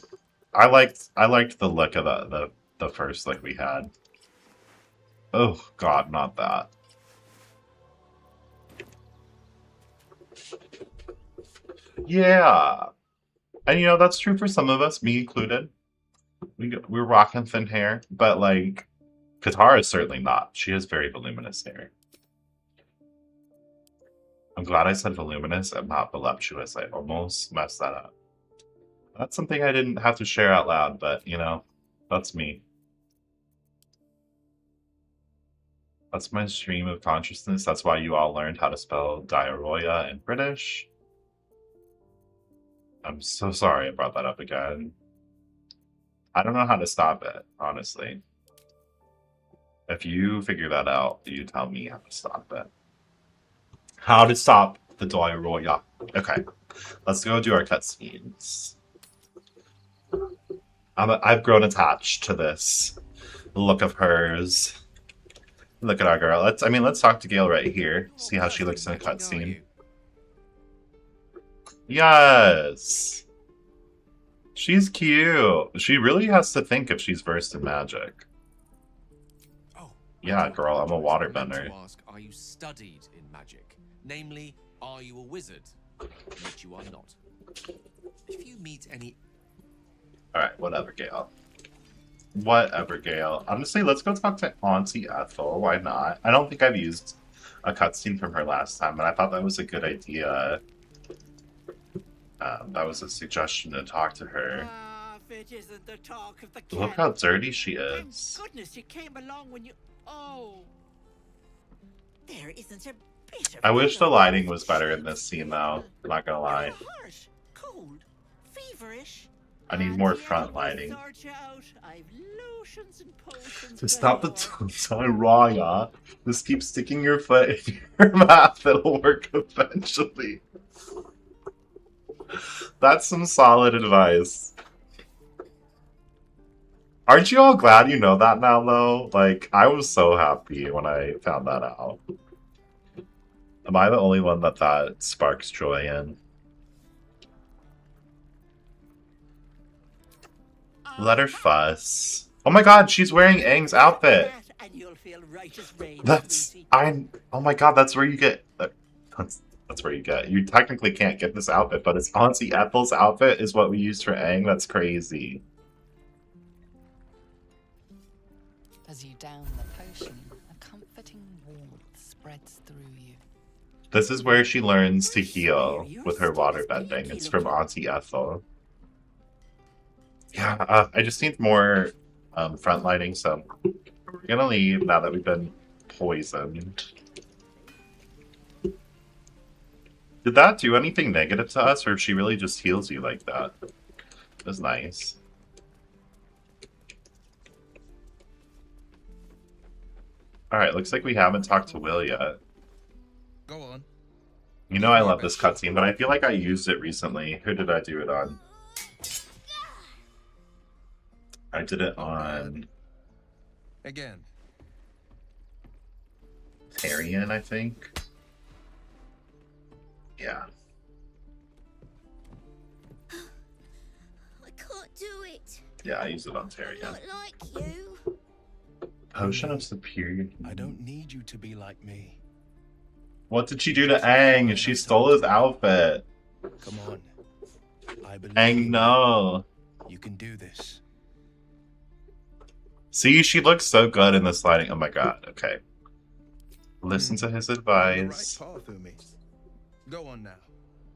I liked the look of the first look we had. Oh God, not that. Yeah, and you know that's true for some of us, me included. We're rocking thin hair, but like Katara is certainly not. She has very voluminous hair. I'm glad I said voluminous and not voluptuous. I almost messed that up. That's something I didn't have to share out loud, but you know, that's me. That's my stream of consciousness. That's why you all learned how to spell diarrhea in British. I'm so sorry I brought that up again. I don't know how to stop it, honestly. If you figure that out, you tell me how to stop it. How to stop the diarrhea. Okay, let's go do our cutscenes. I've grown attached to this look of hers. Look at our girl. Let's talk to Gale right here. See how she looks in a cutscene. Yes! She's cute. She really has to think if she's versed in magic. Yeah, girl, I'm a waterbender. Are you studied in magic? Namely, are you a wizard? Which you are not. If you meet any... Alright, whatever, Gale. Whatever, Gale. Honestly, let's go talk to Auntie Ethel. Why not? I don't think I've used a cutscene from her last time, but I thought that was a good idea. That was a suggestion to talk to her. It isn't the talk of the Look how dirty she is. Thank goodness you came along when you... Oh. There isn't a bit of... I wish the lighting was better in this scene, though. I'm not gonna lie. Harsh, cold, feverish. I need more front lighting. To stop the diarrhea, just keep sticking your foot in your mouth. It'll work eventually. That's some solid advice. Aren't you all glad you know that now, though? Like, I was so happy when I found that out. Am I the only one that sparks joy in? Let her fuss. Oh my god, she's wearing Aang's outfit. Oh my god, that's where you get... That's where you get. You technically can't get this outfit, but it's Auntie Ethel's outfit is what we used for Aang. That's crazy. As you down the potion, a comforting warmth spreads through you. This is where she learns to heal with her waterbending. It's from Auntie Ethel. Yeah, I just need more front lighting, so we're gonna leave now that we've been poisoned. Did that do anything negative to us, or if she really just heals you like that? It was nice. Alright, looks like we haven't talked to Will yet. Go on. You know I love this cutscene, but I feel like I used it recently. Who did I do it on? I did it on... Again. Tyrion, I think. Yeah. I can't do it. Yeah, I used it on Tyrion. Not like you. Potion of Superior... I don't need you to be like me. What did she do to Aang? She stole his outfit. Come on. I believe Aang, no. you can do this. See, she looks so good in this lighting. Oh my god, okay. Listen to his advice. Right path, Umi. Go on now.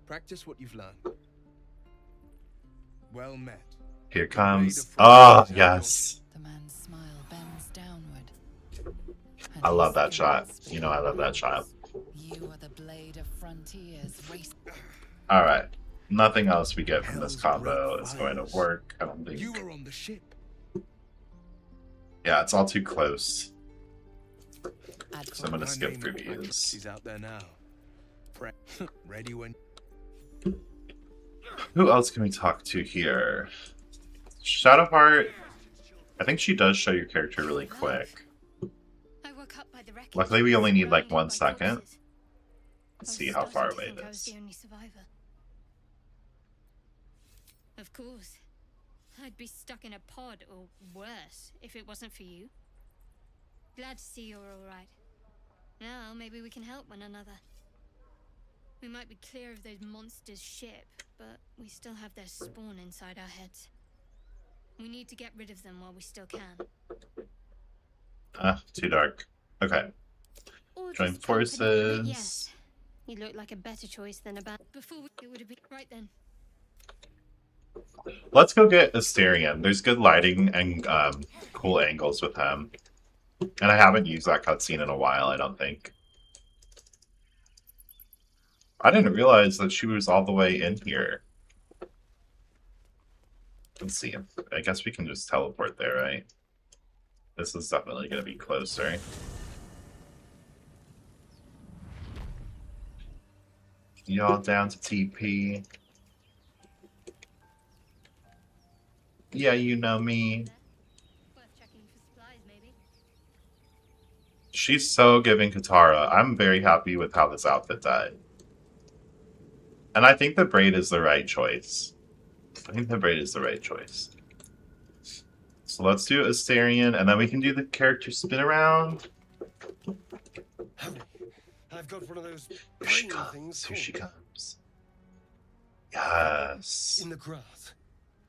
Practice what you've learned. Well met. Here comes... Oh, yes. The man's smile bends downward. I love that shot. You know I love that shot. You are the blade of frontiers race. Alright. Nothing else we get from this combo is going to work, I don't think. You were on the ship. Yeah, it's all too close. Add So I'm gonna My skip name previews. She's out there now. Ready when... Who else can we talk to here? Shadowheart. I think she does show your character really quick. I woke up by the wreckage. Luckily, we only need like Surrounded 1 by second. corpses. Let's I see was how far starting away to it think I was is. the only survivor. Of course. I'd be stuck in a pod, or worse, if it wasn't for you. Glad to see you're alright. Now, maybe we can help one another. We might be clear of those monsters' ship, but we still have their spawn inside our heads. We need to get rid of them while we still can. Ah, too dark. Okay. Or Join just company, but forces. yes, You look like a better choice than a bad. Before it would have been right then. Let's go get Asterion. There's good lighting and cool angles with him. And I haven't used that cutscene in a while, I don't think. I didn't realize that she was all the way in here. Let's see. I guess we can just teleport there, right? This is definitely going to be closer. Y'all down to TP. Yeah, you know me. Worth checking for supplies, maybe. She's so giving Katara. I'm very happy with how this outfit died. And I think the braid is the right choice. So let's do Asterion, and then we can do the character spin around. I've got one of those Here she brain comes. things Here she called- comes. Yes. In the grass.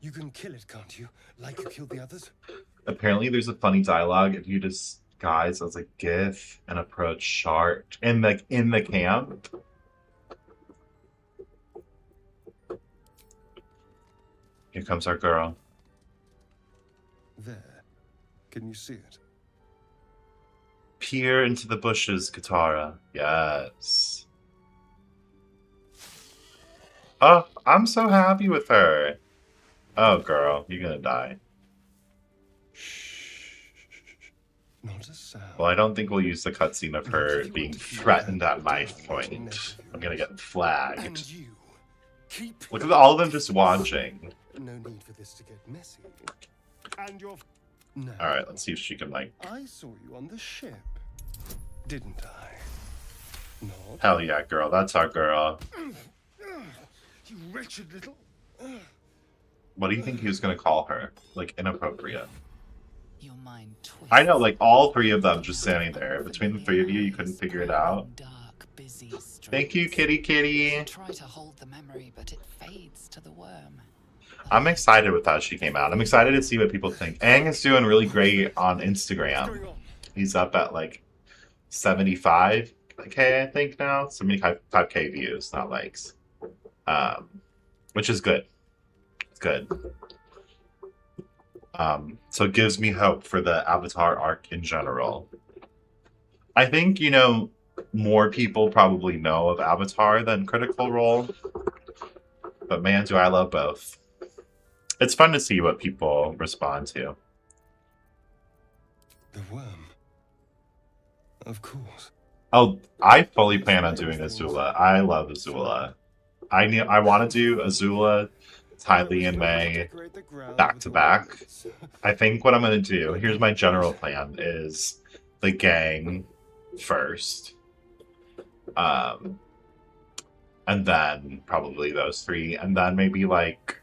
You can kill it, can't you? Like you killed the others? Apparently there's a funny dialogue if you disguise as a GIF and approach Shark in the camp. Here comes our girl. There. Can you see it? Peer into the bushes, Katara. Yes. Oh, I'm so happy with her. Oh, girl, you're gonna die. Shh. Not a sound. Well, I don't think we'll use the cutscene of her being threatened at knife point. I'm gonna get flagged. And you. Keep Look at all of them just watching. No need for this to get messy. And your... No. Alright, let's see if she can, like... I saw you on the ship. Didn't I? Not. Hell yeah, girl. That's our girl. You wretched little... What do you think he was gonna call her? Like, inappropriate. Your mind twists. I know, like, all three of them just standing there. Between the three of you, you couldn't figure it out. Dark, busy Thank you, streets. kitty kitty. You try to hold the memory, but it fades to the worm. I'm excited with how she came out. I'm excited to see what people think. Aang is doing really great on What's Instagram. going on? He's up at, like, 75K, I think, now. 75K views, not likes. Which is good. It's good. So it gives me hope for the Avatar arc in general. I think, you know, more people probably know of Avatar than Critical Role. But man, do I love both. It's fun to see what people respond to. The worm. Of course. Oh, I fully plan on doing Azula. I love Azula. I want to do Azula, Ty Lee, and May back to back. I think what I'm going to do, here's my general plan, is the gang first. And then probably those three. And then maybe, like,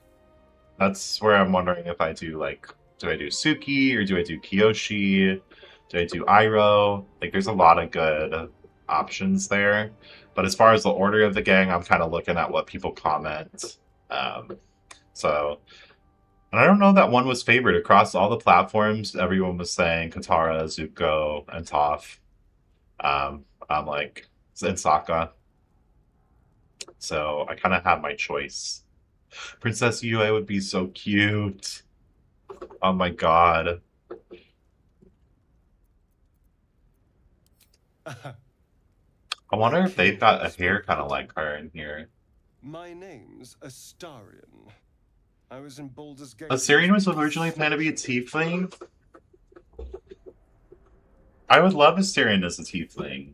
that's where I'm wondering if I do, like, do I do Suki or do I do Kiyoshi? Do I do Iroh? Like, there's a lot of good options there. But as far as the order of the gang, I'm kind of looking at what people comment. And I don't know that one was favored. Across all the platforms, everyone was saying Katara, Zuko, and Toph. I'm like, and Sokka. So I kind of have my choice. Princess Yue would be so cute. Oh my god. I wonder if they've got a hair kind of like her in here. My name's Astarion. I was in Baldur's Gate. Assyrian was originally planned to be a tiefling. I would love Assyrian as a tiefling.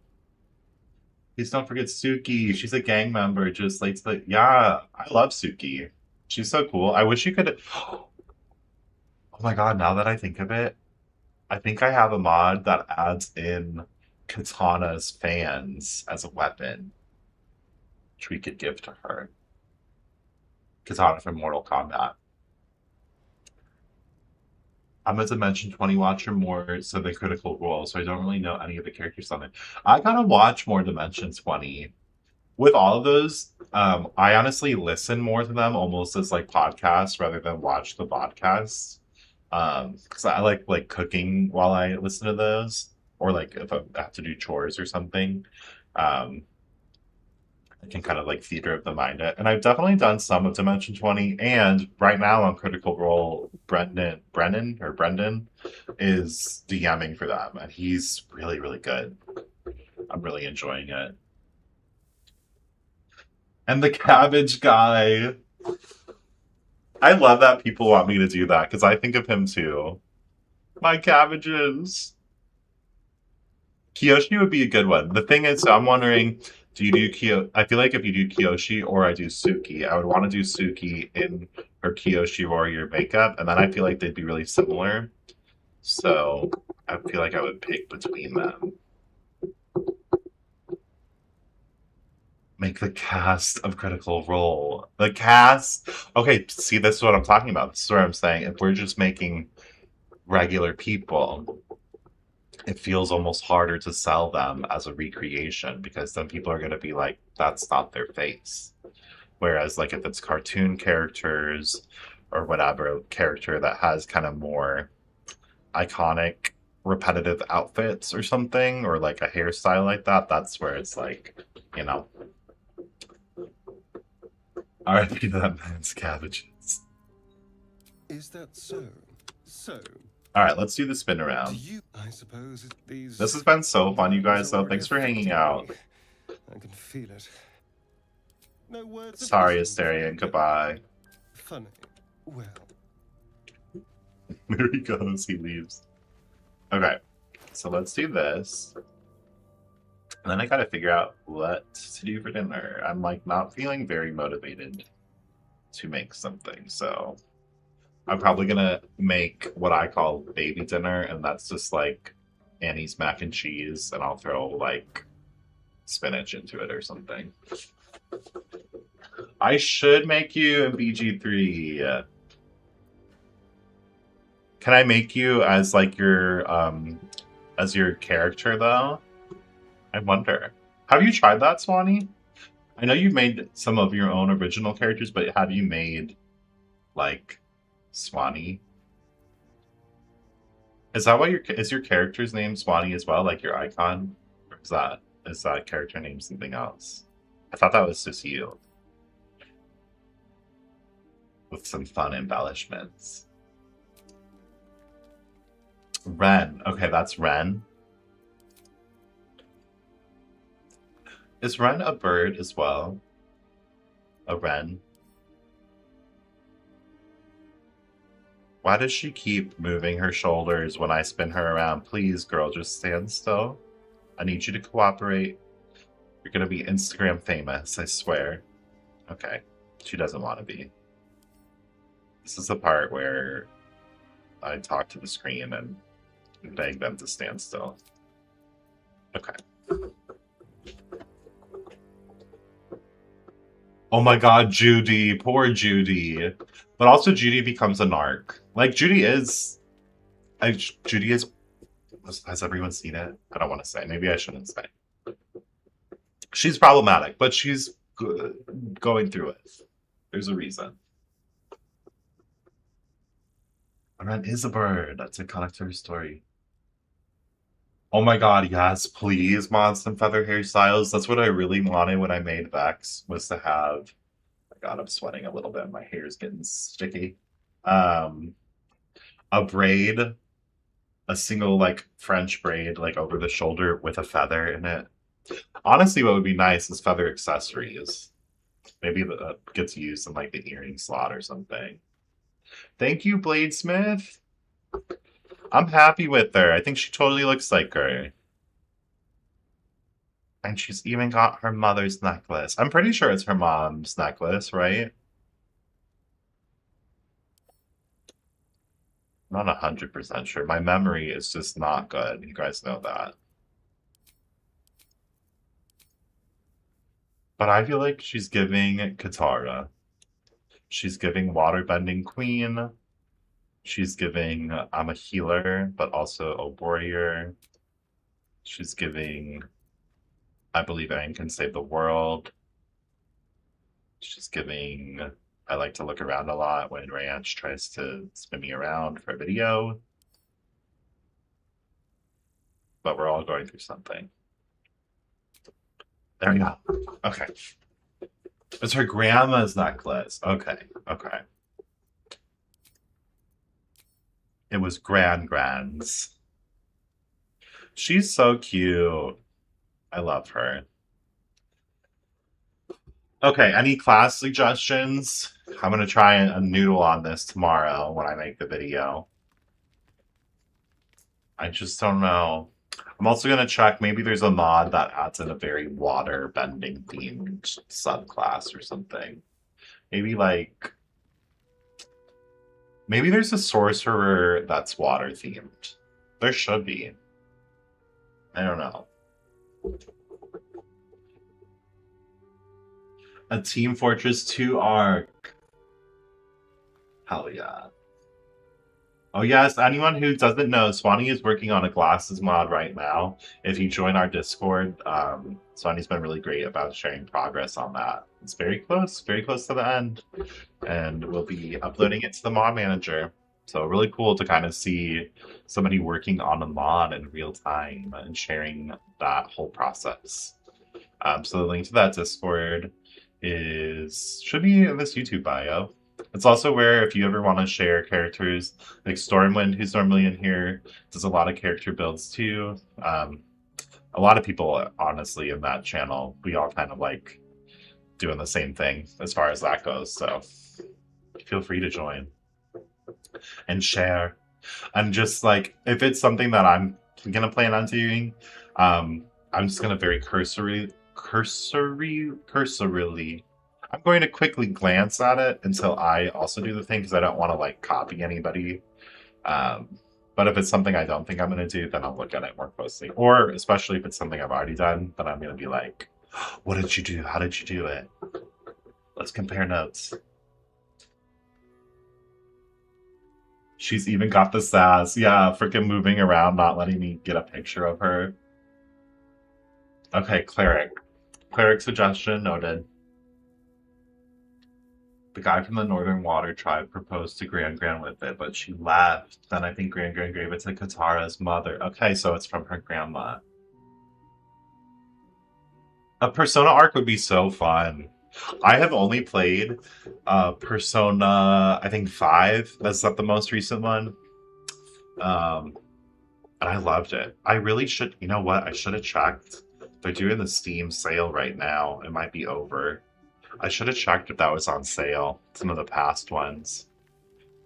Please don't forget Suki. She's a gang member. Just like the yeah, I love Suki. She's so cool. I wish you could. Oh my god! Now that I think of it, I think I have a mod that adds in Katana's fans as a weapon, which we could give to her. Katana from Mortal Kombat. I'm a Dimension 20 watcher more so than Critical Role, so I don't really know any of the characters on it. I gotta watch more Dimension 20. With all of those, I honestly listen more to them almost as like podcasts rather than watch the podcasts. Because I like cooking while I listen to those, or like if I have to do chores or something. I can kind of like theater of the mind it. And I've definitely done some of Dimension 20. And right now on Critical Role, Brendan is DMing for them. And he's really, really good. I'm really enjoying it. And the cabbage guy. I love that people want me to do that because I think of him too. My cabbages. Kiyoshi would be a good one. The thing is, I'm wondering, do you do Kiyoshi? I feel like if you do Kiyoshi or I do Suki, I would want to do Suki in her Kiyoshi warrior makeup, and then I feel like they'd be really similar. So I feel like I would pick between them. Make the cast of Critical Role. The cast. Okay, see, this is what I'm talking about. This is what I'm saying. If we're just making regular people, it feels almost harder to sell them as a recreation because then people are going to be like, that's not their face. Whereas, like, if it's cartoon characters or whatever character that has kind of more iconic, repetitive outfits or something, or like a hairstyle like that, that's where it's like, you know. R.I.P. that man's cabbages. Is that so? So, All right, let's do the spin do around. you? I suppose these. This has been so fun, you guys, lines though. already Thanks for hanging affecting out. me. I can feel it. No words. of Sorry, wisdom Asteria, from and you. goodbye. Funny. Well, There he goes, he leaves. Okay, so let's do this. And then I gotta figure out what to do for dinner. I'm like not feeling very motivated to make something, so I'm probably gonna make what I call baby dinner, and that's just like Annie's mac and cheese, and I'll throw like spinach into it or something. I should make you in BG3. Can I make you as like your character though? I wonder. Have you tried that, Swanee? I know you made some of your own original characters, but have you made like Swanee? Is that what is your character's name Swanee as well, like your icon? Or is that character name something else? I thought that was just you. With some fun embellishments. Ren. Okay, that's Ren. Is Ren a bird as well? A wren? Why does she keep moving her shoulders when I spin her around? Please, girl, just stand still. I need you to cooperate. You're gonna be Instagram famous, I swear. Okay, she doesn't want to be. This is the part where I talk to the screen and beg them to stand still. Okay. Oh my god, Judy. Poor Judy. But also Judy becomes a narc. Like, Judy is... Judy is... Has everyone seen it? I don't want to say. Maybe I shouldn't say. She's problematic, but she's going through it. There's a reason. Ren is a bird. That's a collector's story. Oh my god, yes, please, Monster and Feather hairstyles. That's what I really wanted when I made Vex, was to have... Oh my god, I'm sweating a little bit. My hair's getting sticky. A braid, a single, like, French braid, like, over the shoulder with a feather in it. Honestly, what would be nice is feather accessories. Maybe that gets used in, like, the earring slot or something. Thank you, Bladesmith. I'm happy with her. I think she totally looks like her. And she's even got her mother's necklace. I'm pretty sure it's her mom's necklace, right? I'm not 100% sure. My memory is just not good. You guys know that. But I feel like she's giving Katara. She's giving Waterbending Queen. She's giving I'm a healer, but also a warrior. She's giving I believe Aang can save the world. She's giving I like to look around a lot when Ranch tries to spin me around for a video. But we're all going through something. There we go. Okay. It's her grandma's necklace. Okay, okay. It was Grand's. She's so cute. I love her. Okay, any class suggestions? I'm gonna try a noodle on this tomorrow when I make the video. I just don't know. I'm also gonna check, maybe there's a mod that adds in a very water bending themed subclass or something. Maybe like, maybe there's a sorcerer that's water themed. There should be. I don't know. A Team Fortress 2 arc. Hell yeah. Oh yes, anyone who doesn't know, Swanee is working on a glasses mod right now. If you join our Discord, Swanee's been really great about sharing progress on that. It's very close to the end. And we'll be uploading it to the mod manager. So really cool to kind of see somebody working on a mod in real time and sharing that whole process. So the link to that Discord should be in this YouTube bio. It's also where if you ever want to share characters, like Stormwind, who's normally in here, does a lot of character builds too. A lot of people, honestly, in that channel, we all kind of like doing the same thing as far as that goes. So feel free to join and share. And just like, if it's something that I'm gonna plan on doing, I'm just gonna very cursorily, I'm going to quickly glance at it until I also do the thing because I don't want to like copy anybody. But if it's something I don't think I'm going to do, then I'll look at it more closely. Or especially if it's something I've already done, then I'm going to be like, what did you do? How did you do it? Let's compare notes. She's even got the sass. Yeah, freaking moving around, not letting me get a picture of her. Okay, cleric. Cleric suggestion noted. The guy from the Northern Water Tribe proposed to Gran with it, but she left. Then I think Gran gave it to Katara's mother. Okay, so it's from her grandma. A Persona arc would be so fun. I have only played Persona, I think 5. That's not the most recent one. And I loved it. I really should, you know what? I should have checked. They're doing the Steam sale right now. It might be over. I should have checked if that was on sale, some of the past ones.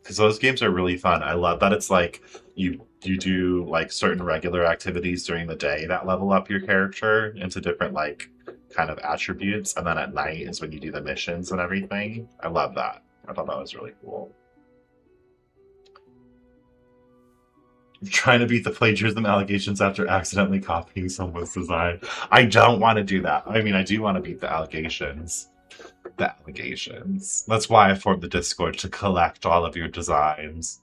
Because those games are really fun. I love that it's like you do like certain regular activities during the day that level up your character into different like kind of attributes, and then at night is when you do the missions and everything. I love that. I thought that was really cool. Trying to beat the plagiarism allegations after accidentally copying someone's design. I don't want to do that. I mean, I do want to beat the allegations. That's why I formed the Discord, to collect all of your designs.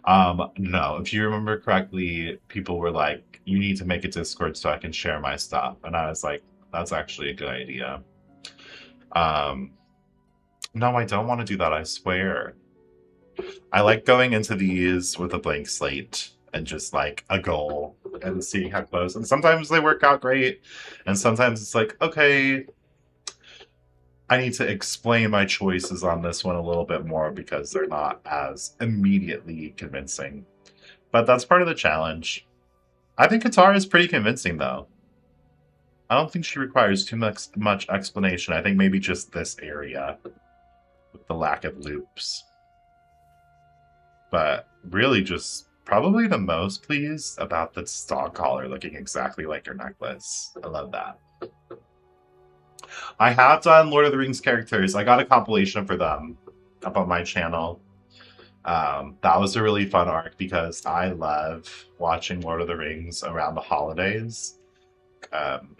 No, if you remember correctly, people were like, you need to make a Discord so I can share my stuff. And I was like, that's actually a good idea. No, I don't want to do that, I swear. I like going into these with a blank slate and just like a goal and seeing how close. And sometimes they work out great. And sometimes it's like, okay, I need to explain my choices on this one a little bit more because they're not as immediately convincing. But that's part of the challenge. I think Katara is pretty convincing, though. I don't think she requires too much explanation. I think maybe just this area with the lack of loops. But really just probably the most pleased about the dog collar looking exactly like your necklace. I love that. I have done Lord of the Rings characters. I got a compilation for them up on my channel. That was a really fun arc because I love watching Lord of the Rings around the holidays.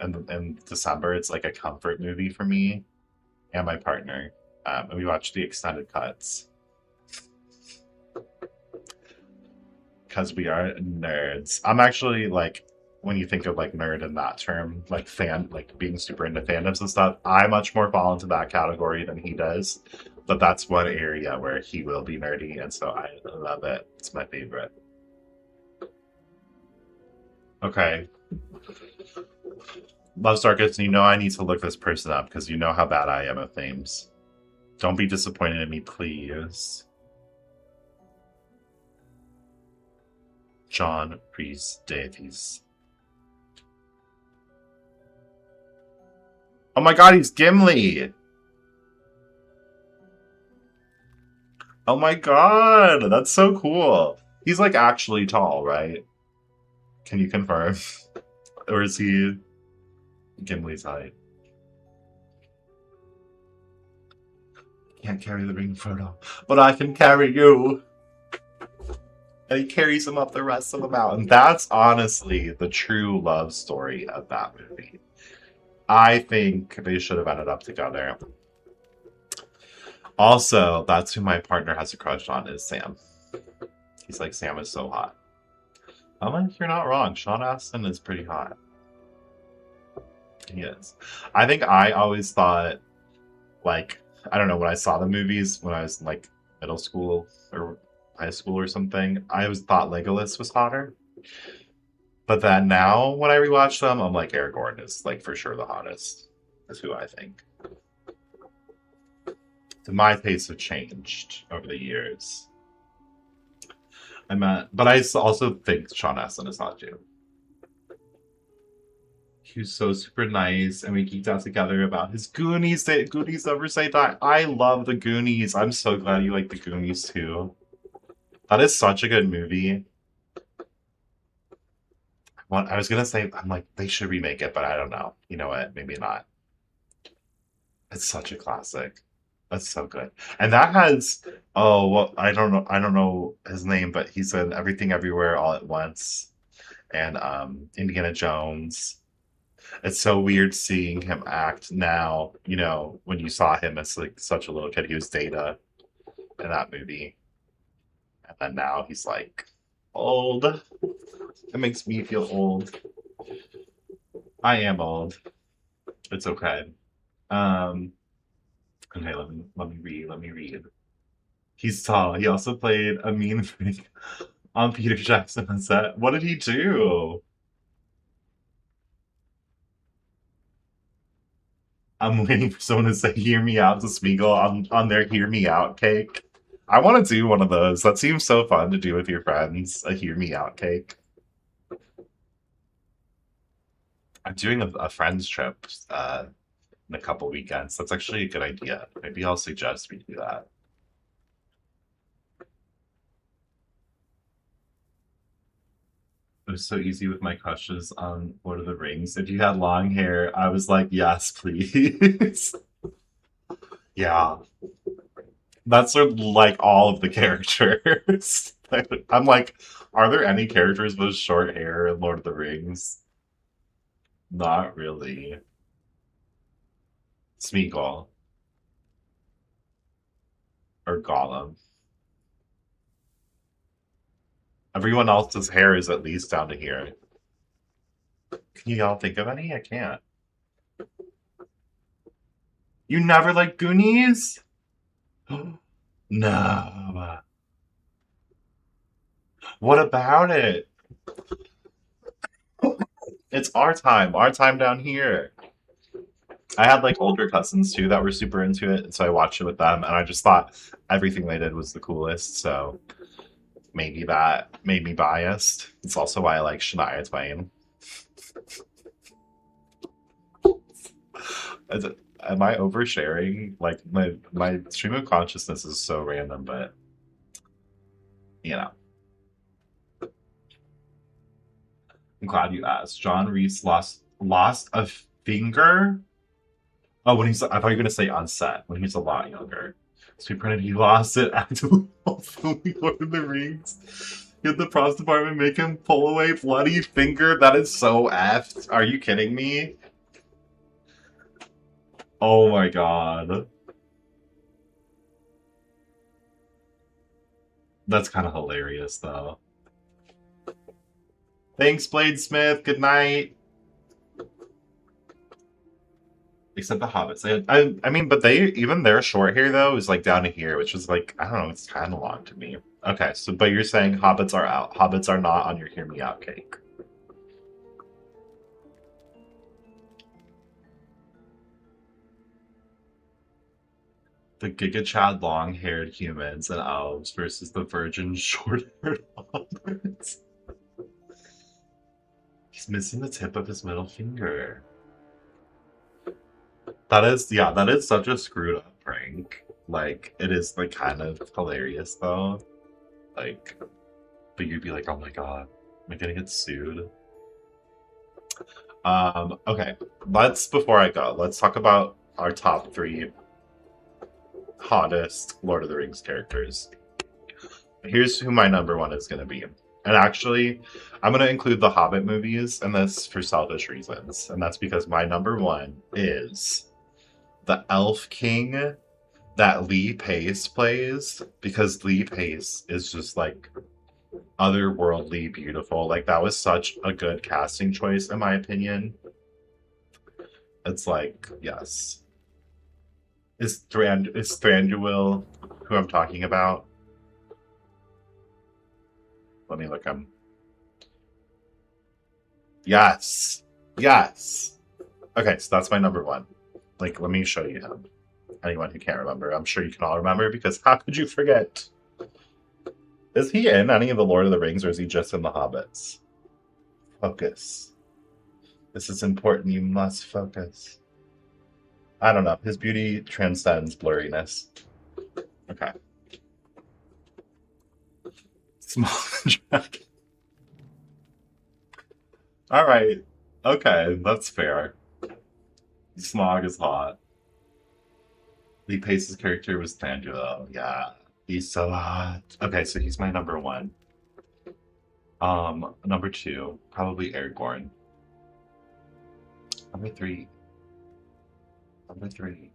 In December, it's like a comfort movie for me and my partner. And we watch the extended cuts. Because we are nerds. I'm actually like, when you think of like nerd in that term, like fan, like being super into fandoms and stuff, I much more fall into that category than he does. But that's one area where he will be nerdy, and so I love it. It's my favorite. Okay. Love Sarkis, you know I need to look this person up because you know how bad I am at names. Don't be disappointed in me, please. John Rhys Davies. Oh my god, he's Gimli! Oh my god, that's so cool. He's like actually tall, right? Can you confirm? Or is he Gimli's height? Can't carry the ring, Frodo, but I can carry you. And he carries him up the rest of the mountain. That's honestly the true love story of that movie. I think they should have ended up together. Also, that's who my partner has a crush on, is Sam. He's like, Sam is so hot. I'm like, you're not wrong. Sean Astin is pretty hot. He is. I think I always thought, like, I don't know, when I saw the movies when I was in, like, middle school or high school or something, I always thought Legolas was hotter. But then now, when I rewatch them, I'm like, Aragorn is, like, for sure the hottest. That's who I think. So my tastes have changed over the years. But I also think Sean Astin is hot too. He was so super nice, and we geeked out together about his Goonies. Goonies never say die. I love the Goonies. I'm so glad you like the Goonies too. That is such a good movie. I was gonna say, I'm like, they should remake it, but I don't know. You know what? Maybe not. It's such a classic. That's so good. And that has, oh, well, I don't know his name, but he's in Everything Everywhere All at Once and Indiana Jones. It's so weird seeing him act now, you know, when you saw him as like such a little kid. He was Data in that movie. And then now he's like old. It makes me feel old. I am old. It's okay. Okay, let me read. He's tall. He also played a mean freak on Peter Jackson on set. What did he do? I'm waiting for someone to say "Hear Me Out" to Smeagol on their "Hear Me Out" cake. I want to do one of those. That seems so fun to do with your friends. A "Hear Me Out" cake. I'm doing a friends trip in a couple weekends. That's actually a good idea. Maybe I'll suggest we do that. It was so easy with my crushes on Lord of the Rings. If you had long hair, I was like, yes, please. Yeah. That's sort of like all of the characters. I'm like, are there any characters with short hair in Lord of the Rings? Not really. Smeagol. Or Gollum. Everyone else's hair is at least down to here. Can you all think of any? I can't. You never liked Goonies? No. What about it? It's our time down here. I had like older cousins too that were super into it, and so I watched it with them, and I just thought everything they did was the coolest, so maybe that made me biased. It's also why I like Shania Twain. Am I oversharing? Like my stream of consciousness is so random, but you know. I'm glad you asked. John Reese lost a finger. Oh, when he's I thought you were gonna say on set when he's a lot younger. So he printed he lost it after filming Lord of the Rings. He had the props department make him pull away bloody finger. That is so effed. Are you kidding me? Oh my god. That's kind of hilarious though. Thanks, Bladesmith. Good night. Except the hobbits. I mean, but even their short hair though is like down to here, which is like I don't know. It's kind of long to me. Okay, so but you're saying hobbits are out. Hobbits are not on your "Hear Me Out" cake. The Giga Chad long-haired humans and elves versus the virgin short-haired hobbits. He's missing the tip of his middle finger. That is, yeah, that is such a screwed up prank. Like, it is, like, kind of hilarious, though. Like, but you'd be like, oh my god, am I gonna get sued? Okay, before I go, let's talk about our top 3 hottest Lord of the Rings characters. Here's who my number 1 is gonna be. And actually, I'm gonna include the Hobbit movies in this for selfish reasons. And that's because my number 1 is the Elf King that Lee Pace plays, because Lee Pace is just like otherworldly beautiful. Like, that was such a good casting choice, in my opinion. It's like, yes. Is Thranduil who I'm talking about? Let me look him. Yes. Yes. Okay, so that's my number 1. Like, let me show you him. Anyone who can't remember, I'm sure you can all remember, because how could you forget? Is he in any of the Lord of the Rings, or is he just in the Hobbits? Focus. This is important, you must focus. I don't know, his beauty transcends blurriness. Okay. Small dragon. Alright. Okay, that's fair. Smog is hot. Lee Pace's character was Thranduil. Yeah, he's so hot. Okay, so he's my number 1. Number 2, probably Aragorn. Number 3. Number 3.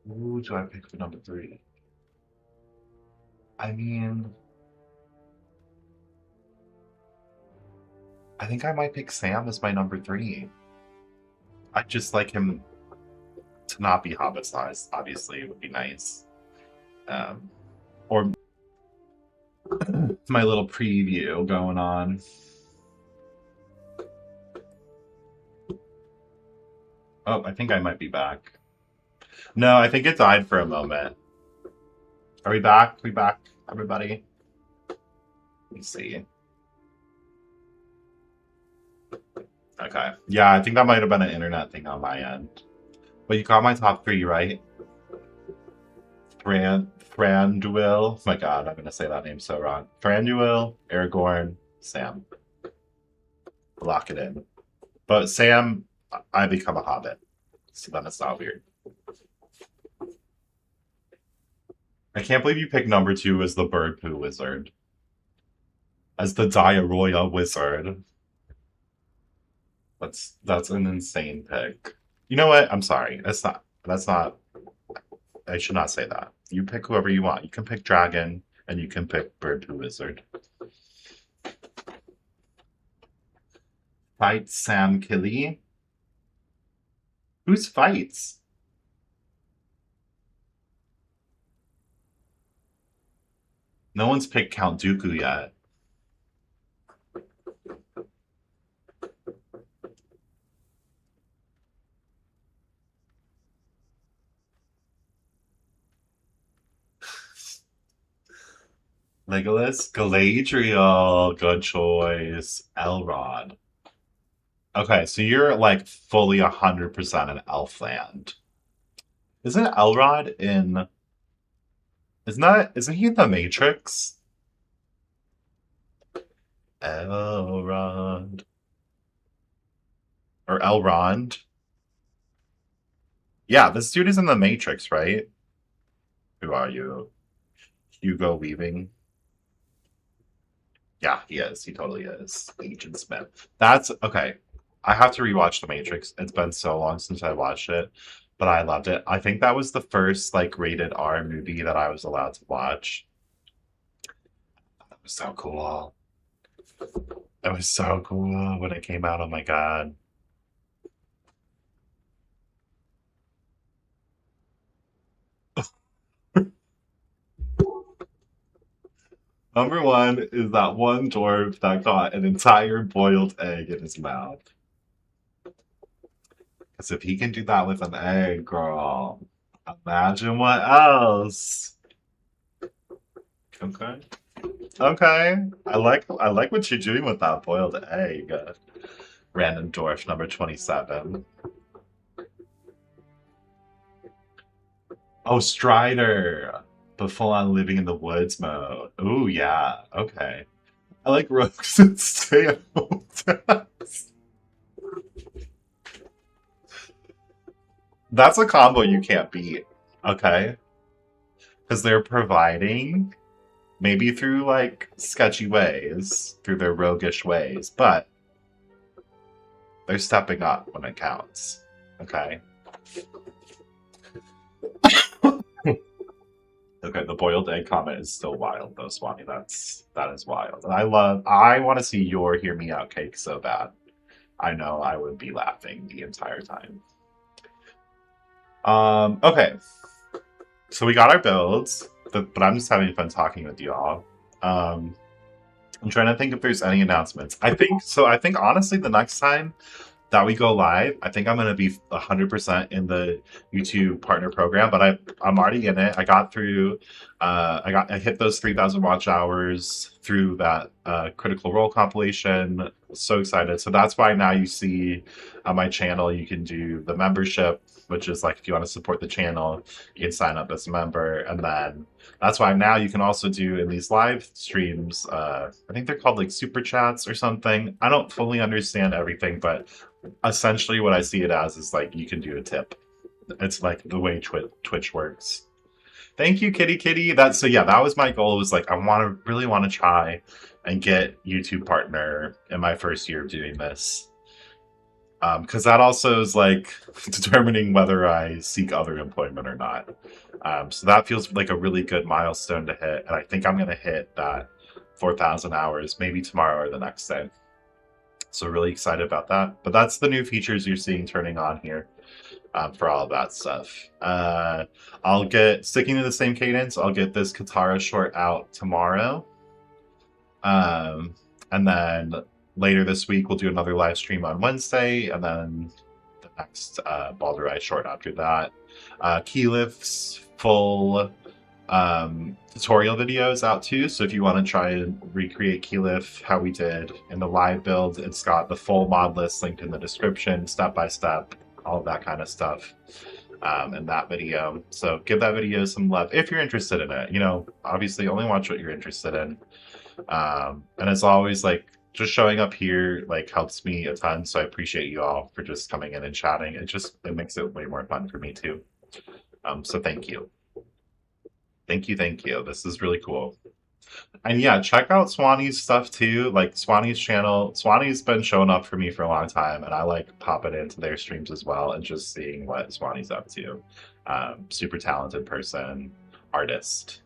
Who do I pick for number 3? I mean, I think I might pick Sam as my number 3. I just like him to not be Hobbit sized, obviously, it would be nice. Or my little preview going on. Oh, I think I might be back. No, I think it died for a moment. Are we back? We back, everybody? Let me see. Okay. Yeah, I think that might have been an internet thing on my end. But you got my top 3, right? Thranduil. My god, I'm gonna say that name so wrong. Thranduil, Aragorn, Sam. Lock it in. But Sam, I become a hobbit. So then it's not weird. I can't believe you picked number 2 as the Bird Poo Wizard. As the Diarrhea Wizard. That's an insane pick. You know what? I'm sorry. That's not I should not say that. You pick whoever you want. You can pick Dragon, and you can pick Bird Poo Wizard. Fight Sam Killy. Whose fights? No one's picked Count Dooku yet. Legolas, Galadriel, good choice. Elrond. Okay, so you're like fully 100% in Elfland. Isn't Elrond in? Isn't he in the Matrix? Elrond. Or Elrond? Yeah, this dude is in the Matrix, right? Who are you? Hugo Weaving? Yeah, he is. He totally is. Agent Smith. That's okay. I have to rewatch The Matrix. It's been so long since I watched it, but I loved it. I think that was the first like rated R movie that I was allowed to watch. That was so cool. That was so cool when it came out. Oh my god. Number 1 is that one dwarf that got an entire boiled egg in his mouth. Because if he can do that with an egg, girl. Imagine what else. Okay. Okay. I like what you're doing with that boiled egg. Random dwarf number 27. Oh, Strider. The full on living in the woods mode. Ooh, yeah. Okay. I like rogues and stay That's a combo you can't beat. Okay. Because they're providing, maybe through like sketchy ways, through their roguish ways, but they're stepping up when it counts. Okay. Okay, the boiled egg comment is still wild though, Swanee. That is wild. And I want to see your hear me out cake so bad. I know I would be laughing the entire time. Okay. So we got our builds, but I'm just having fun talking with you all. I'm trying to think if there's any announcements. I think honestly the next time that we go live, I think I'm going to be 100% in the YouTube partner program, but I'm already in it. I got through, I hit those 3,000 watch hours through that Critical Role compilation. So excited. So that's why now you see on my channel, you can do the membership, which is like if you want to support the channel, you can sign up as a member. And then that's why now you can also do in these live streams, I think they're called like super chats or something. I don't fully understand everything, but essentially what I see it as is like you can do a tip. It's like the way Twitch works. Thank you, Kitty Kitty. That was my goal. Was like I really want to try and get YouTube partner in my first year of doing this. Because that also is like determining whether I seek other employment or not. So that feels like a really good milestone to hit, and I think I'm gonna hit that 4,000 hours maybe tomorrow or the next day. So really excited about that. But that's the new features you're seeing turning on here for all of that stuff. Sticking to the same cadence, I'll get this Katara short out tomorrow. And then later this week, we'll do another live stream on Wednesday. And then the next Baldur short after that. Keylif's full tutorial videos out too, so if you want to try and recreate Keylif how we did in the live build, it's got the full mod list linked in the description, step by step, all of that kind of stuff in that video. So give that video some love if you're interested in it. Obviously only watch what you're interested in. And as always, like just showing up here like helps me a ton, so I appreciate you all for just coming in and chatting. It makes it way more fun for me too. So thank you. Thank you. This is really cool. And yeah, check out Swanee's stuff too. Like Swanee's channel. Swanee's been showing up for me for a long time, and I like popping into their streams as well and just seeing what Swanee's up to. Super talented person, artist.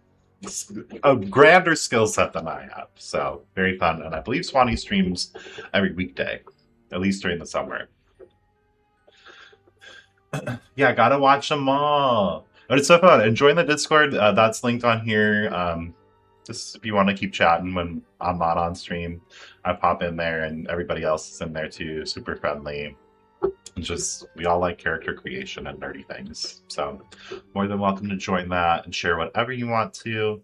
A grander skill set than I have. So very fun. And I believe Swanee streams every weekday, at least during the summer. Yeah, gotta watch them all. But it's so fun. And join the Discord. That's linked on here. Just if you want to keep chatting when I'm not on stream, I pop in there, and everybody else is in there too. Super friendly. We all like character creation and nerdy things. So more than welcome to join that and share whatever you want to,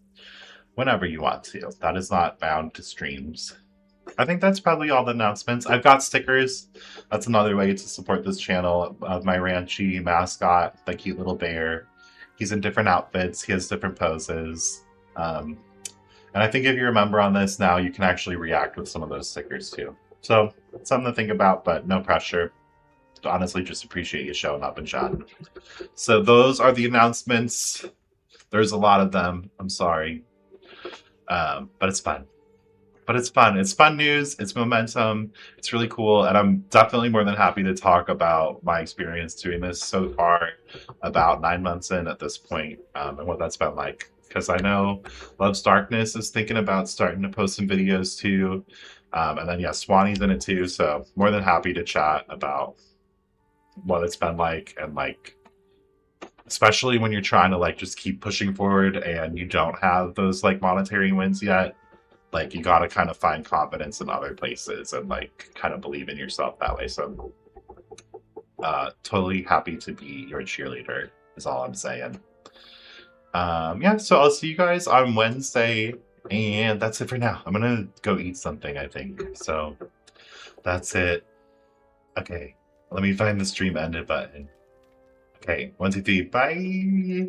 whenever you want to. That is not bound to streams. I think that's probably all the announcements. I've got stickers. That's another way to support this channel. My Ranchi mascot, the cute little bear. He's in different outfits. He has different poses. And I think if you're a member on this now, you can actually react with some of those stickers too. So something to think about, but no pressure. Honestly, just appreciate you showing up and chatting. So those are the announcements. There's a lot of them. I'm sorry. But it's fun. It's fun news. It's momentum. It's really cool. And I'm definitely more than happy to talk about my experience doing this so far, about 9 months in at this point, and what that's been like. Because I know Love's Darkness is thinking about starting to post some videos too. And then, yeah, Swanee's in it too. So more than happy to chat about what it's been like, and like, especially when you're trying to like just keep pushing forward and you don't have those like monetary wins yet. Like you got to kind of find confidence in other places and like kind of believe in yourself that way. So totally happy to be your cheerleader is all I'm saying. Yeah, so I'll see you guys on Wednesday, and that's it for now. I'm gonna go eat something, I think. So that's it. Okay, let me find the stream ended button. Okay, 1, 2, 3, bye.